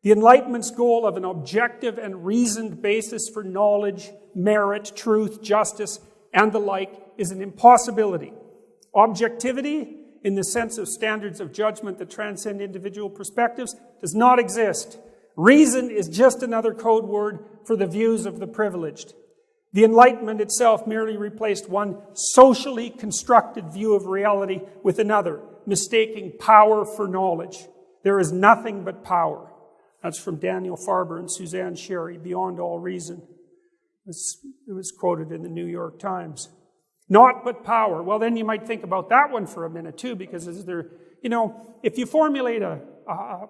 The Enlightenment's goal of an objective and reasoned basis for knowledge, merit, truth, justice, and the like is an impossibility. Objectivity, in the sense of standards of judgment that transcend individual perspectives, does not exist. Reason is just another code word for the views of the privileged. The Enlightenment itself merely replaced one socially constructed view of reality with another, mistaking power for knowledge. There is nothing but power. That's from Daniel Farber and Suzanne Sherry, Beyond All Reason. It was quoted in the New York Times. Not but power. Well, then you might think about that one for a minute too, because if you formulate a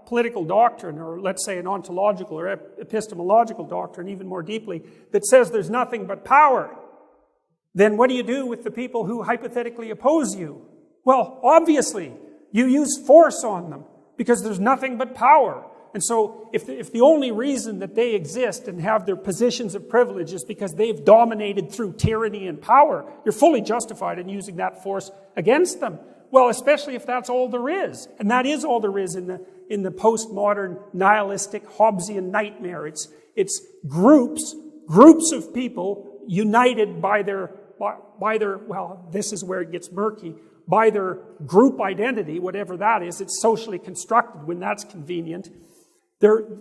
political doctrine, or let's say an ontological or epistemological doctrine even more deeply, that says there's nothing but power, then what do you do with the people who hypothetically oppose you? Well, obviously, you use force on them, because there's nothing but power. And so if the only reason that they exist and have their positions of privilege is because they've dominated through tyranny and power, you're fully justified in using that force against them. Well, especially if that's all there is. And that is all there is in the postmodern nihilistic Hobbesian nightmare. It's groups of people united by their, well, this is where it gets murky, by their group identity, whatever that is. It's socially constructed when that's convenient.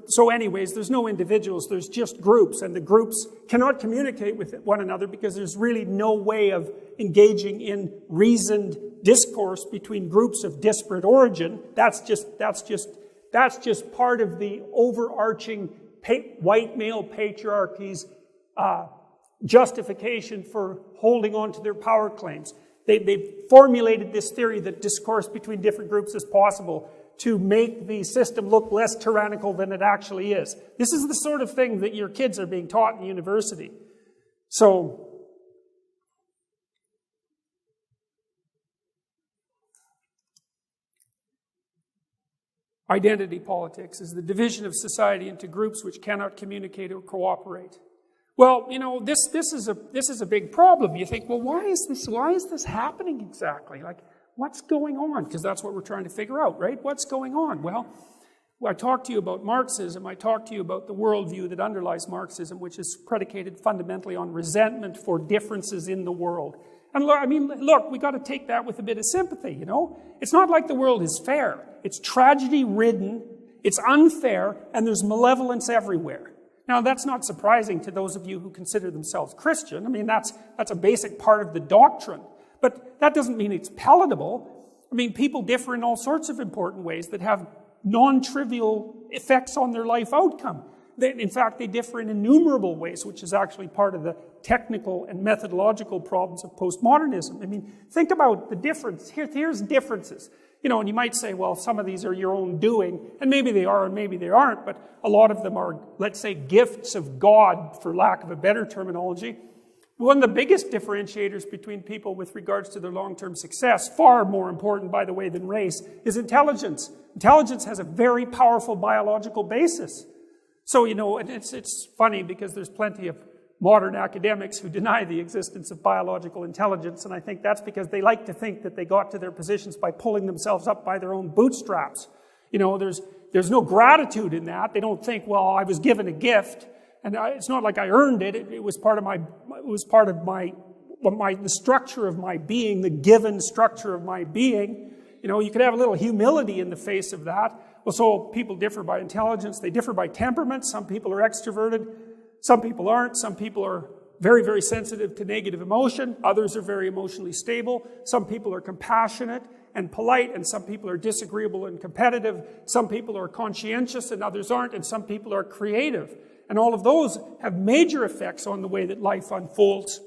So anyways, there's no individuals, there's just groups, and the groups cannot communicate with one another because there's really no way of engaging in reasoned discourse between groups of disparate origin. That's just part of the overarching white male patriarchy's justification for holding on to their power claims. They've formulated this theory that discourse between different groups is possible to make the system look less tyrannical than it actually is. This is the sort of thing that your kids are being taught in university. So, identity politics is the division of society into groups which cannot communicate or cooperate. Well, you know, this is a big problem. You think, well, why is this happening exactly? Like, what's going on? Because that's what we're trying to figure out, right? What's going on? Well, I talked to you about Marxism. I talked to you about the worldview that underlies Marxism, which is predicated fundamentally on resentment for differences in the world. And look, we got to take that with a bit of sympathy, you know? It's not like the world is fair. It's tragedy-ridden, it's unfair, and there's malevolence everywhere. Now, that's not surprising to those of you who consider themselves Christian. I mean, that's a basic part of the doctrine. But that doesn't mean it's palatable. I mean, people differ in all sorts of important ways that have non-trivial effects on their life outcome. In fact, they differ in innumerable ways, which is actually part of the technical and methodological problems of postmodernism. I mean, think about the difference. Here's differences. You know, and you might say, well, some of these are your own doing, and maybe they are and maybe they aren't, but a lot of them are, let's say, gifts of God, for lack of a better terminology. One of the biggest differentiators between people with regards to their long-term success, far more important, by the way, than race, is intelligence. Intelligence has a very powerful biological basis. So, you know, it's funny because there's plenty of modern academics who deny the existence of biological intelligence, and I think that's because they like to think that they got to their positions by pulling themselves up by their own bootstraps. You know, there's no gratitude in that. They don't think, well, I was given a gift, and it's not like I earned it. It was part of the structure of my being, the given structure of my being. You know, you could have a little humility in the face of that. Well, so people differ by intelligence. They differ by temperament. Some people are extroverted. Some people aren't. Some people are very, very sensitive to negative emotion. Others are very emotionally stable. Some people are compassionate and polite, and some people are disagreeable and competitive. Some people are conscientious and others aren't, and some people are creative. And all of those have major effects on the way that life unfolds.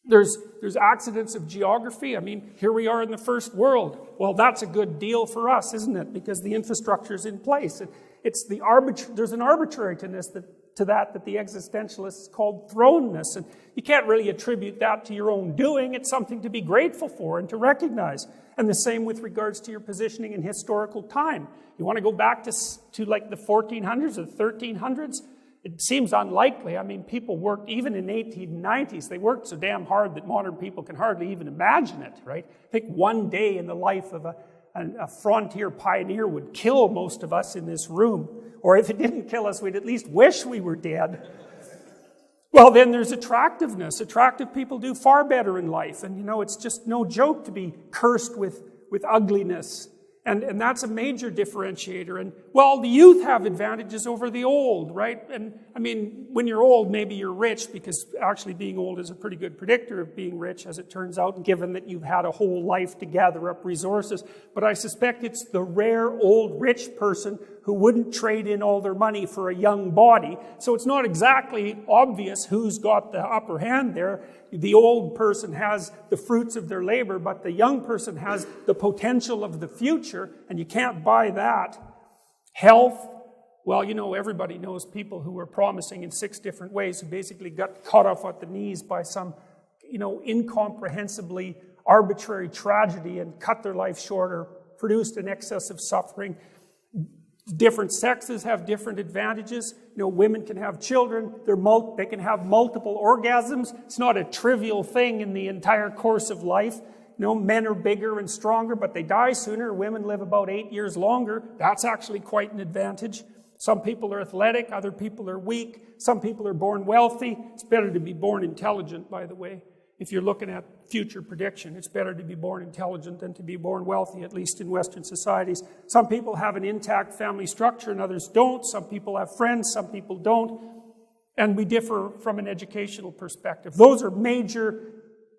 There's accidents of geography. I mean, here we are in the first world. Well, that's a good deal for us, isn't it? Because the infrastructure is in place. There's an arbitrariness to that the existentialists called thrownness. And you can't really attribute that to your own doing. It's something to be grateful for and to recognize. And the same with regards to your positioning in historical time. You want to go back to like the 1400s or the 1300s? It seems unlikely. I mean, people worked, even in 1890s, they worked so damn hard that modern people can hardly even imagine it, right? I think one day in the life of a frontier pioneer would kill most of us in this room. Or if it didn't kill us, we'd at least wish we were dead. Well, then there's attractiveness. Attractive people do far better in life. And, you know, it's just no joke to be cursed with ugliness. And that's a major differentiator. And, well, the youth have advantages over the old, right? And, I mean, when you're old, maybe you're rich, because actually being old is a pretty good predictor of being rich, as it turns out, given that you've had a whole life to gather up resources. But I suspect it's the rare old rich person who wouldn't trade in all their money for a young body. So it's not exactly obvious who's got the upper hand there. The old person has the fruits of their labor, but the young person has the potential of the future, and you can't buy that. Health, well, you know, everybody knows people who were promising in 6 different ways who basically got cut off at the knees by some, you know, incomprehensibly arbitrary tragedy and cut their life short or produced an excess of suffering. Different sexes have different advantages. Women can have children. They can have multiple orgasms. It's not a trivial thing in the entire course of life. Men are bigger and stronger, but they die sooner. Women live about 8 years longer. That's actually quite an advantage. Some people are athletic, other people are weak. Some people are born wealthy. It's better to be born intelligent, by the way. If you're looking at future prediction, it's better to be born intelligent than to be born wealthy, at least in Western societies. Some people have an intact family structure and others don't. Some people have friends, some people don't. And we differ from an educational perspective. Those are major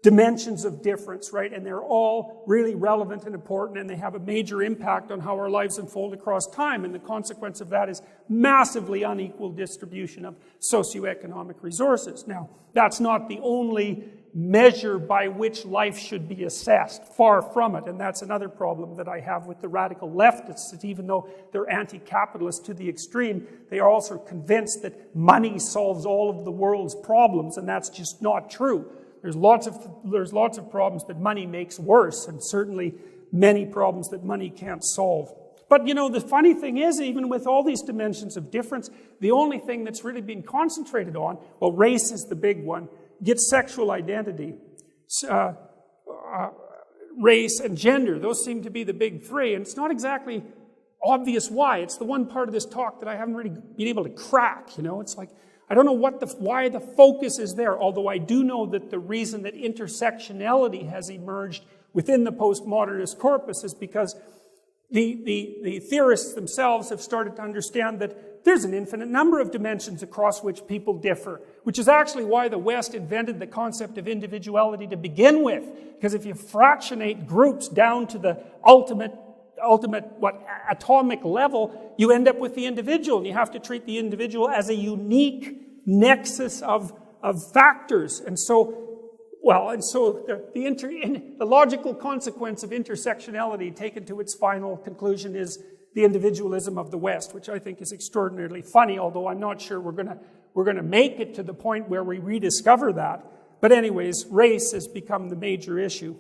dimensions of difference, right? And they're all really relevant and important, and they have a major impact on how our lives unfold across time. And the consequence of that is massively unequal distribution of socioeconomic resources. Now, that's not the only measure by which life should be assessed. Far from it. And that's another problem that I have with the radical leftists, that even though they're anti-capitalist to the extreme, they are also convinced that money solves all of the world's problems, and that's just not true. There's lots of problems that money makes worse, and certainly many problems that money can't solve. But the funny thing is, even with all these dimensions of difference, the only thing that's really being concentrated on, well, race is the big one, gets sexual identity, race and gender. Those seem to be the big three, and it's not exactly obvious why. It's the one part of this talk that I haven't really been able to crack. It's like, I don't know why the focus is there, although I do know that the reason that intersectionality has emerged within the postmodernist corpus is because the theorists themselves have started to understand that there's an infinite number of dimensions across which people differ, which is actually why the West invented the concept of individuality to begin with. Because if you fractionate groups down to the ultimate atomic level, you end up with the individual, and you have to treat the individual as a unique nexus of factors. And so the logical consequence of intersectionality taken to its final conclusion is the individualism of the West, which I think is extraordinarily funny, although I'm not sure we're gonna make it to the point where we rediscover that. But anyways, race has become the major issue.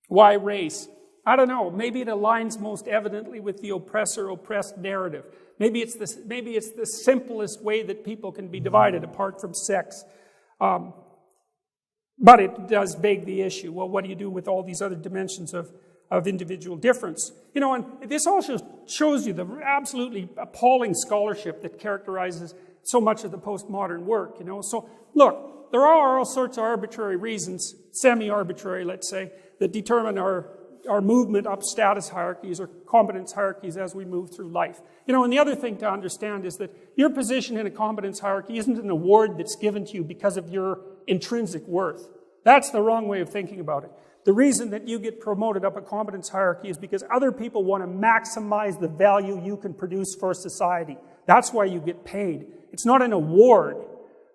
Why race? I don't know. Maybe it aligns most evidently with the oppressor-oppressed narrative. Maybe it's the simplest way that people can be divided apart from sex. But it does beg the issue. Well, what do you do with all these other dimensions of individual difference? And this also shows you the absolutely appalling scholarship that characterizes so much of the postmodern work. So look, there are all sorts of arbitrary reasons, semi-arbitrary, let's say, that determine our movement up status hierarchies or competence hierarchies as we move through life. And the other thing to understand is that your position in a competence hierarchy isn't an award that's given to you because of your intrinsic worth. That's the wrong way of thinking about it. The reason that you get promoted up a competence hierarchy is because other people want to maximize the value you can produce for society. That's why you get paid. It's not an award,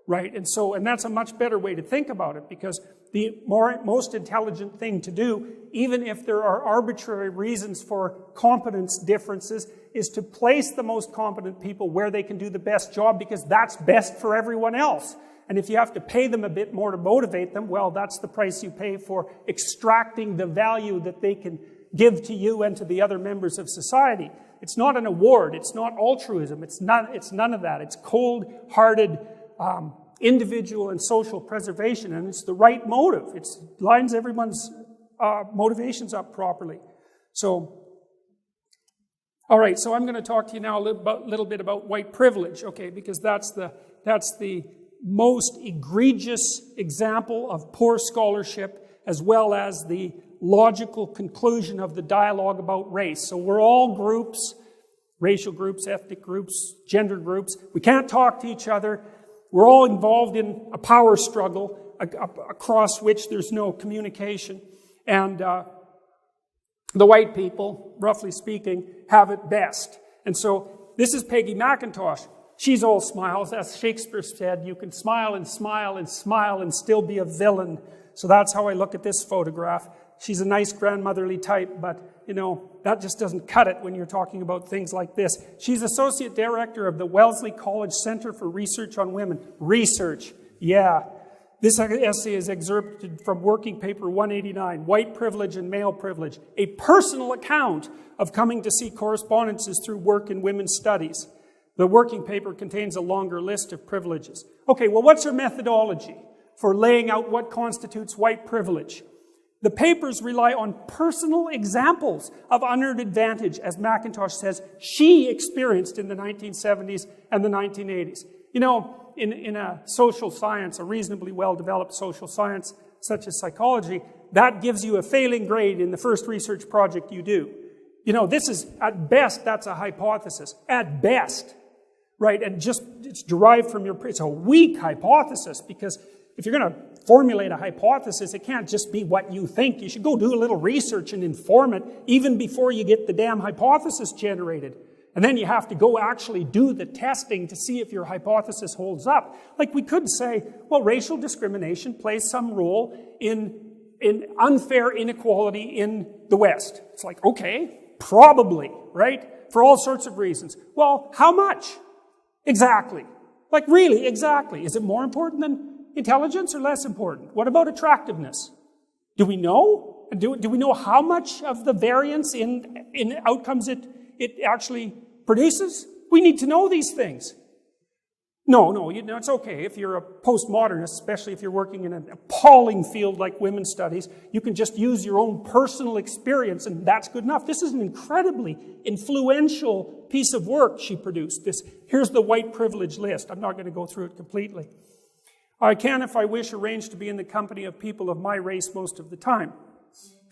right? And that's a much better way to think about it, because the most intelligent thing to do, even if there are arbitrary reasons for competence differences, is to place the most competent people where they can do the best job, because that's best for everyone else. And if you have to pay them a bit more to motivate them, well, that's the price you pay for extracting the value that they can give to you and to the other members of society. It's not an award. It's not altruism. It's none of that. It's cold-hearted individual and social preservation, and it's the right motive. It lines everyone's motivations up properly. So, all right, so I'm going to talk to you now a little bit about white privilege, okay, because that's the most egregious example of poor scholarship, as well as the logical conclusion of the dialogue about race. So we're all groups, racial groups, ethnic groups, gender groups. We can't talk to each other. We're all involved in a power struggle across which there's no communication. And the white people, roughly speaking, have it best. And so this is Peggy McIntosh. She's all smiles. As Shakespeare said, you can smile and smile and smile and still be a villain. So that's how I look at this photograph. She's a nice grandmotherly type, but, that just doesn't cut it when you're talking about things like this. She's Associate Director of the Wellesley College Center for Research on Women. Research, yeah. This essay is excerpted from working paper 189, White Privilege and Male Privilege, a personal account of coming to see correspondences through work in women's studies. The working paper contains a longer list of privileges. Okay, well, what's her methodology for laying out what constitutes white privilege? The papers rely on personal examples of unearned advantage, as McIntosh says, she experienced in the 1970s and the 1980s. You know, in a social science, a reasonably well-developed social science, such as psychology, that gives you a failing grade in the first research project you do. You know, this is, at best, that's a hypothesis. At best, right? And just, it's derived from it's a weak hypothesis, because if you're going to formulate a hypothesis, it can't just be what you think. You should go do a little research and inform it, even before you get the damn hypothesis generated. And then you have to go actually do the testing to see if your hypothesis holds up. Like, we could say, well, racial discrimination plays some role in unfair inequality in the West. It's like, okay, probably, right? For all sorts of reasons. Well, how much? Exactly. Like, really, exactly. Is it more important than intelligence or less important? What about attractiveness? Do we know? Do we know how much of the variance in outcomes it actually produces? We need to know these things. No, it's okay. If you're a postmodernist, especially if you're working in an appalling field like women's studies, you can just use your own personal experience, and that's good enough. This is an incredibly influential piece of work she produced. Here's the white privilege list. I'm not going to go through it completely. I can, if I wish, arrange to be in the company of people of my race most of the time.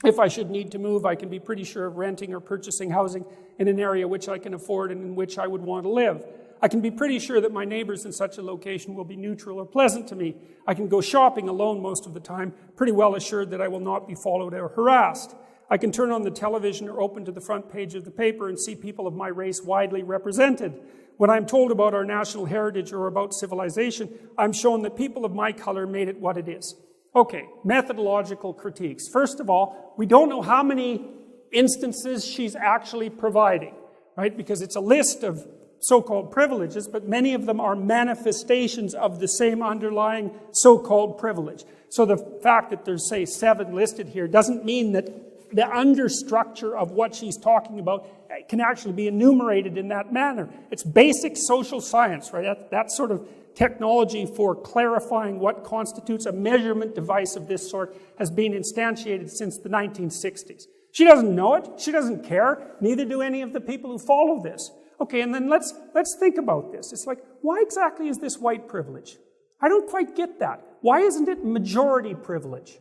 If I should need to move, I can be pretty sure of renting or purchasing housing in an area which I can afford and in which I would want to live. I can be pretty sure that my neighbors in such a location will be neutral or pleasant to me. I can go shopping alone most of the time, pretty well assured that I will not be followed or harassed. I can turn on the television or open to the front page of the paper and see people of my race widely represented. When I'm told about our national heritage or about civilization, I'm shown that people of my color made it what it is. Okay, methodological critiques. First of all, we don't know how many instances she's actually providing, right? Because it's a list of so-called privileges, but many of them are manifestations of the same underlying so-called privilege. So the fact that there's, say, 7 listed here doesn't mean that the understructure of what she's talking about can actually be enumerated in that manner. It's basic social science, right? That sort of technology for clarifying what constitutes a measurement device of this sort has been instantiated since the 1960s. She doesn't know it. She doesn't care. Neither do any of the people who follow this. Okay, and then let's think about this. It's like, why exactly is this white privilege? I don't quite get that. Why isn't it majority privilege?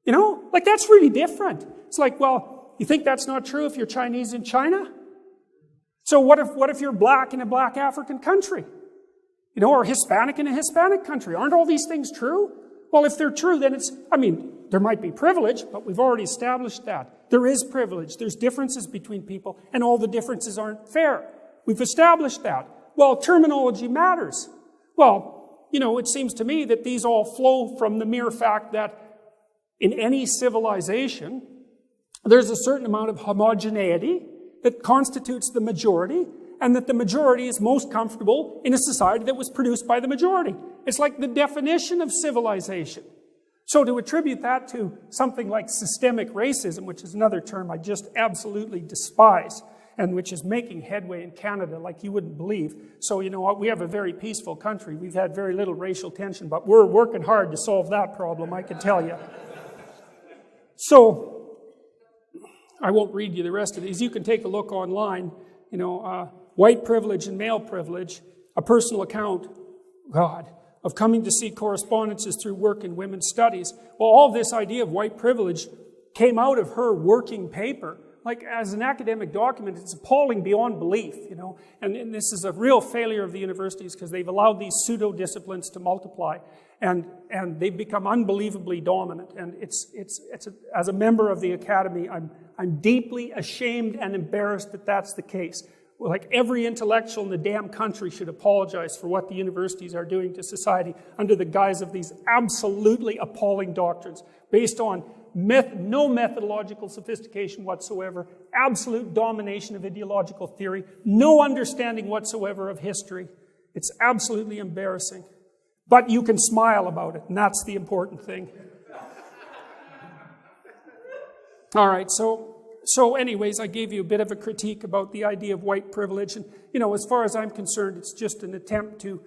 You know, like, that's really different. It's like, well, you think that's not true if you're Chinese in China? So what if you're black in a black African country? You know, or Hispanic in a Hispanic country? Aren't all these things true? Well, if they're true, then there might be privilege, but we've already established that. There is privilege. There's differences between people, and all the differences aren't fair. We've established that. Well, terminology matters. Well, you know, it seems to me that these all flow from the mere fact that in any civilization, there's a certain amount of homogeneity that constitutes the majority, and that the majority is most comfortable in a society that was produced by the majority. It's like the definition of civilization. So to attribute that to something like systemic racism, which is another term I just absolutely despise, and which is making headway in Canada like you wouldn't believe. So, you know what, we have a very peaceful country. We've had very little racial tension, but we're working hard to solve that problem, I can tell you. So, I won't read you the rest of these. You can take a look online, you know, white privilege and male privilege, a personal account, of coming to see correspondences through work in women's studies. Well, all this idea of white privilege came out of her working paper. Like, as an academic document, it's appalling beyond belief, you know. And this is a real failure of the universities because they've allowed these pseudo-disciplines to multiply. And they've become unbelievably dominant. And as a member of the academy, I'm deeply ashamed and embarrassed that that's the case. Like, every intellectual in the damn country should apologize for what the universities are doing to society under the guise of these absolutely appalling doctrines based on no methodological sophistication whatsoever, absolute domination of ideological theory, no understanding whatsoever of history. It's absolutely embarrassing. But you can smile about it, and that's the important thing. All right, so anyways, I gave you a bit of a critique about the idea of white privilege. And, as far as I'm concerned, it's just an attempt to,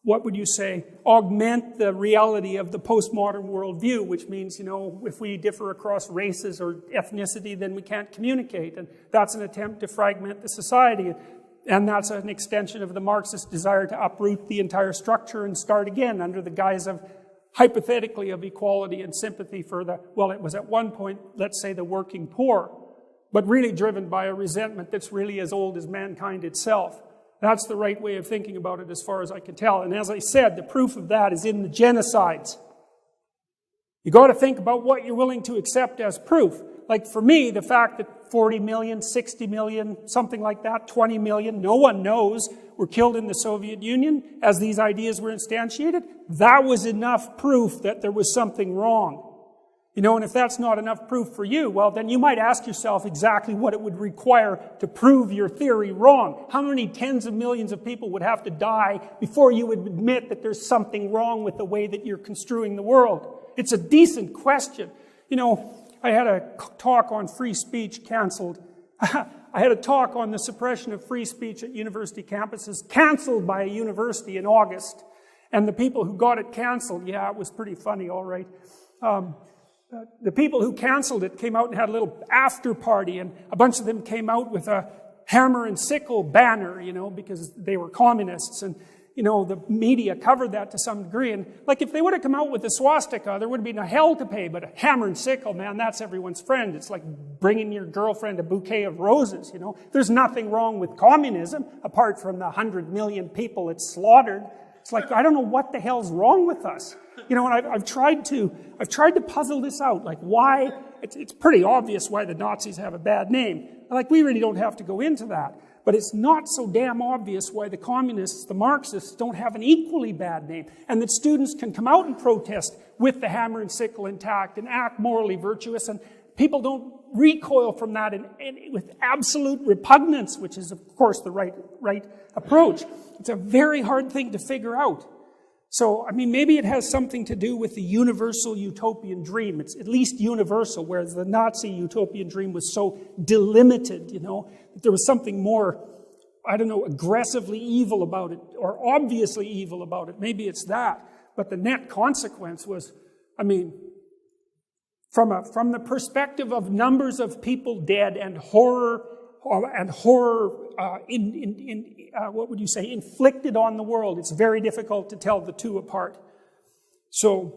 what would you say, augment the reality of the postmodern worldview, which means, if we differ across races or ethnicity, then we can't communicate. And that's an attempt to fragment the society. And that's an extension of the Marxist desire to uproot the entire structure and start again under the guise of, hypothetically, of equality and sympathy for it was at one point, let's say, the working poor, but really driven by a resentment that's really as old as mankind itself. That's the right way of thinking about it as far as I can tell. And as I said, the proof of that is in the genocides. You got to think about what you're willing to accept as proof. Like for me, the fact that 40 million, 60 million, something like that, 20 million, no one knows, were killed in the Soviet Union as these ideas were instantiated, that was enough proof that there was something wrong. And if that's not enough proof for you, well, then you might ask yourself exactly what it would require to prove your theory wrong. How many tens of millions of people would have to die before you would admit that there's something wrong with the way that you're construing the world? It's a decent question. I had a talk on free speech canceled. I had a talk on the suppression of free speech at university campuses canceled by a university in August. And the people who got it canceled, yeah, it was pretty funny, all right. The people who canceled it came out and had a little after party, and a bunch of them came out with a hammer and sickle banner, because they were communists. And, the media covered that to some degree. And, if they would have come out with a swastika, there would have been a hell to pay. But a hammer and sickle, man, that's everyone's friend. It's like bringing your girlfriend a bouquet of roses, There's nothing wrong with communism, apart from the 100 million people it slaughtered. It's like, I don't know what the hell's wrong with us. And I've tried to puzzle this out. Like, why? It's pretty obvious why the Nazis have a bad name. We really don't have to go into that. But it's not so damn obvious why the communists, the Marxists, don't have an equally bad name. And that students can come out and protest with the hammer and sickle intact and act morally virtuous. And people don't recoil from that with absolute repugnance, which is, of course, the right approach. It's a very hard thing to figure out. So, maybe it has something to do with the universal utopian dream. It's at least universal, whereas the Nazi utopian dream was so delimited, that there was something more, aggressively evil about it, or obviously evil about it. Maybe it's that. But the net consequence was, from the perspective of numbers of people dead and horror, inflicted on the world. It's very difficult to tell the two apart. So,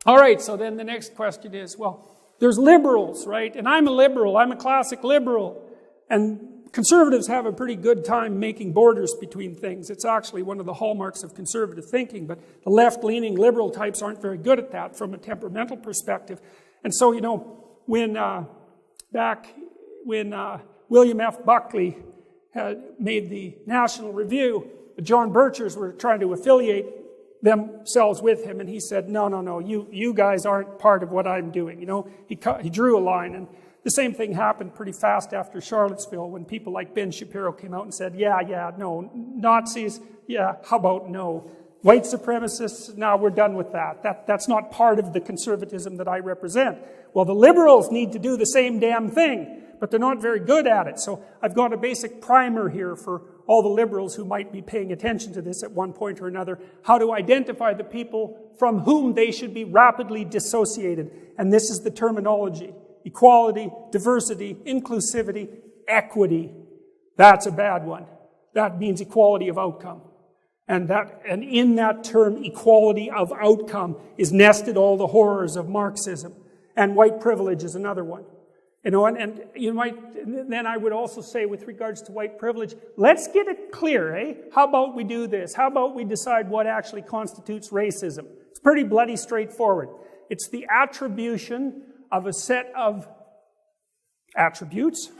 all right, so then the next question is, well, there's liberals, right? And I'm a liberal. I'm a classic liberal. And conservatives have a pretty good time making borders between things. It's actually one of the hallmarks of conservative thinking, but the left-leaning liberal types aren't very good at that from a temperamental perspective. And so, when William F. Buckley had made the National Review, the John Birchers were trying to affiliate themselves with him, and he said, no, you guys aren't part of what I'm doing. He drew a line, and the same thing happened pretty fast after Charlottesville when people like Ben Shapiro came out and said, no, Nazis, how about no? White supremacists, no, we're done with that. That's not part of the conservatism that I represent. Well, the liberals need to do the same damn thing, but they're not very good at it. So I've got a basic primer here for all the liberals who might be paying attention to this at one point or another, how to identify the people from whom they should be rapidly dissociated. And this is the terminology: equality, diversity, inclusivity, equity. That's a bad one. That means equality of outcome. And in that term, equality of outcome, is nested all the horrors of Marxism. And white privilege is another one. And you might, then I would also say with regards to white privilege, let's get it clear, eh? How about we do this? How about we decide what actually constitutes racism? It's pretty bloody straightforward. It's the attribution of a set of attributes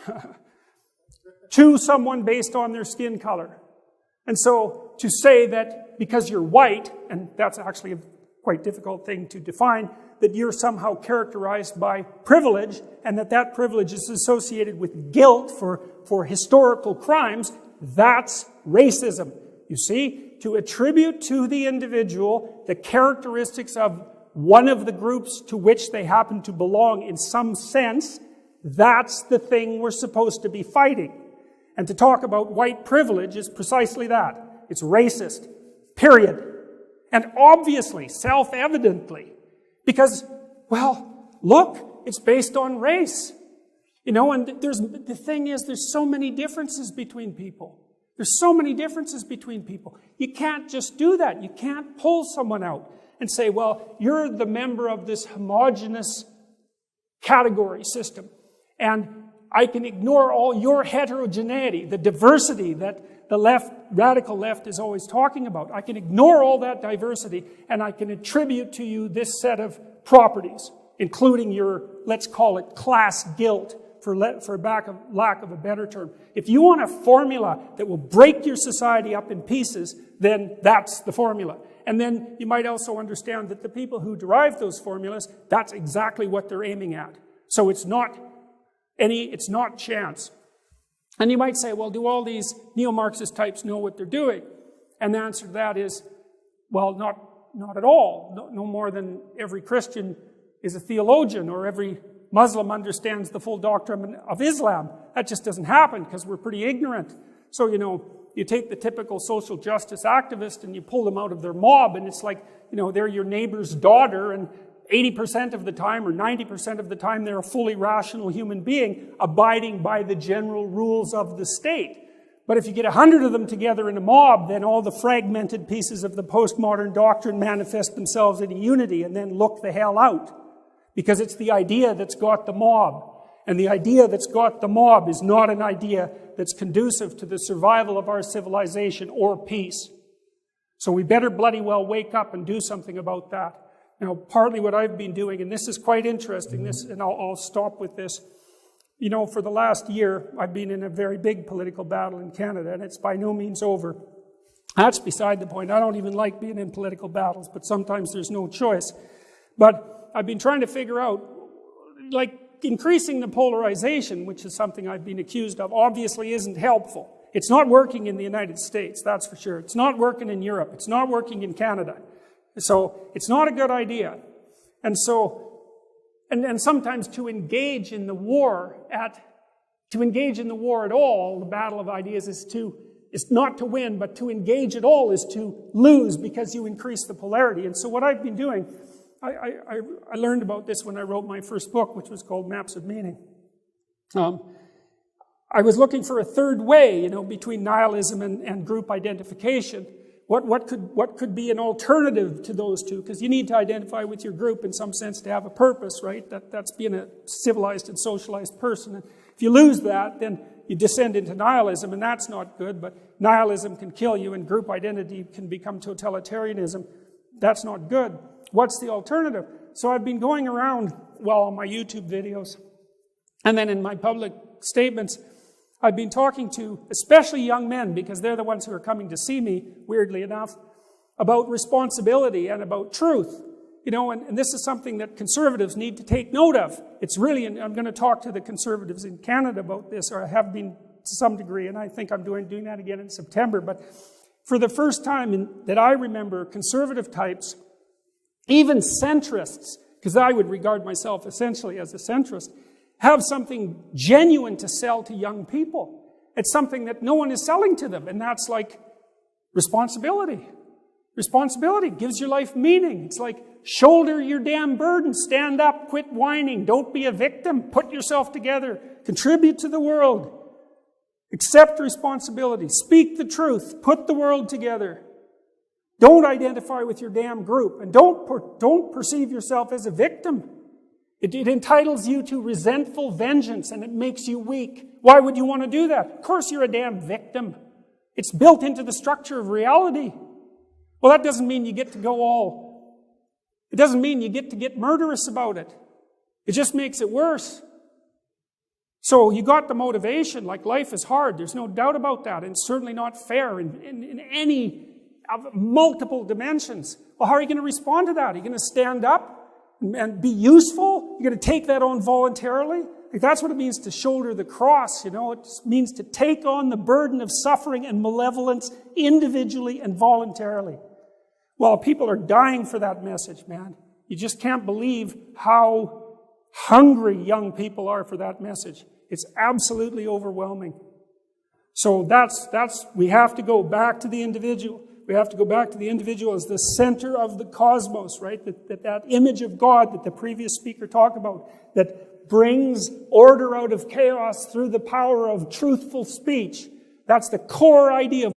to someone based on their skin color. And so to say that because you're white, and that's actually a quite difficult thing to define, that you're somehow characterized by privilege, and that privilege is associated with guilt for historical crimes, that's racism. You see? To attribute to the individual the characteristics of one of the groups to which they happen to belong in some sense, that's the thing we're supposed to be fighting. And to talk about white privilege is precisely that. It's racist. Period. And obviously, self-evidently, because, well, look, it's based on race. You know, and the thing is, there's so many differences between people. There's so many differences between people. You can't just do that. You can't pull someone out and say, well, you're the member of this homogeneous category system, and I can ignore all your heterogeneity, the diversity that the left, radical left, is always talking about. I can ignore all that diversity, and I can attribute to you this set of properties, including your, let's call it, class guilt, for lack of a better term. If you want a formula that will break your society up in pieces, then that's the formula. And then you might also understand that the people who derive those formulas, that's exactly what they're aiming at. So it's not chance. And you might say, well, do all these neo-Marxist types know what they're doing? And the answer to that is, well, not at all. No more than every Christian is a theologian, or every Muslim understands the full doctrine of Islam. That just doesn't happen because we're pretty ignorant. So, you know, you take the typical social justice activist and you pull them out of their mob, and it's like, you know, they're your neighbor's daughter, and 80% of the time or 90% of the time they're a fully rational human being abiding by the general rules of the state. But if you get 100 of them together in a mob, then all the fragmented pieces of the postmodern doctrine manifest themselves in a unity and then look the hell out. Because it's the idea that's got the mob. And the idea that's got the mob is not an idea that's conducive to the survival of our civilization or peace. So we better bloody well wake up and do something about that. Now, partly what I've been doing, and this is quite interesting, and I'll stop with this. You know, for the last year, I've been in a very big political battle in Canada, and it's by no means over. That's beside the point. I don't even like being in political battles, but sometimes there's no choice. But I've been trying to figure out, like, increasing the polarization, which is something I've been accused of, obviously isn't helpful. It's not working in the United States, that's for sure. It's not working in Europe. It's not working in Canada. So it's not a good idea. And so, and sometimes to engage in the war at all, the battle of ideas is not to win, but to engage at all is to lose because you increase the polarity. And so what I've been doing, I learned about this when I wrote my first book, which was called Maps of Meaning. I was looking for a third way, you know, between nihilism and group identification. What could be an alternative to those two? Because you need to identify with your group in some sense to have a purpose, right? That's being a civilized and socialized person. And if you lose that, then you descend into nihilism, and that's not good. But nihilism can kill you, and group identity can become totalitarianism. That's not good. What's the alternative? So I've been going around, well, on my YouTube videos, and then in my public statements, I've been talking to especially young men, because they're the ones who are coming to see me, weirdly enough, about responsibility and about truth. You know, and this is something that conservatives need to take note of. It's really, and I'm going to talk to the conservatives in Canada about this, or I have been to some degree, and I think I'm doing that again in September. But for the first time that I remember, conservative types, even centrists, because I would regard myself essentially as a centrist, have something genuine to sell to young people. It's something that no one is selling to them, and that's like responsibility. Responsibility gives your life meaning. It's like, shoulder your damn burden, stand up, quit whining, don't be a victim, put yourself together, contribute to the world, accept responsibility, speak the truth, put the world together. Don't identify with your damn group, and don't perceive yourself as a victim. It entitles you to resentful vengeance, and it makes you weak. Why would you want to do that? Of course you're a damn victim. It's built into the structure of reality. Well, that doesn't mean you get to it doesn't mean you get to get murderous about it. It just makes it worse. So you got the motivation, like life is hard, there's no doubt about that, and it's certainly not fair in any of multiple dimensions. Well, how are you going to respond to that? Are you going to stand up and be useful? You're going to take that on voluntarily? Like, that's what it means to shoulder the cross, you know. It means to take on the burden of suffering and malevolence individually and voluntarily. Well, people are dying for that message, man. You just can't believe how hungry young people are for that message. It's absolutely overwhelming. So we have to go back to the individual. We have to go back to the individual as the center of the cosmos, right? That image of God that the previous speaker talked about, that brings order out of chaos through the power of truthful speech. That's the core idea of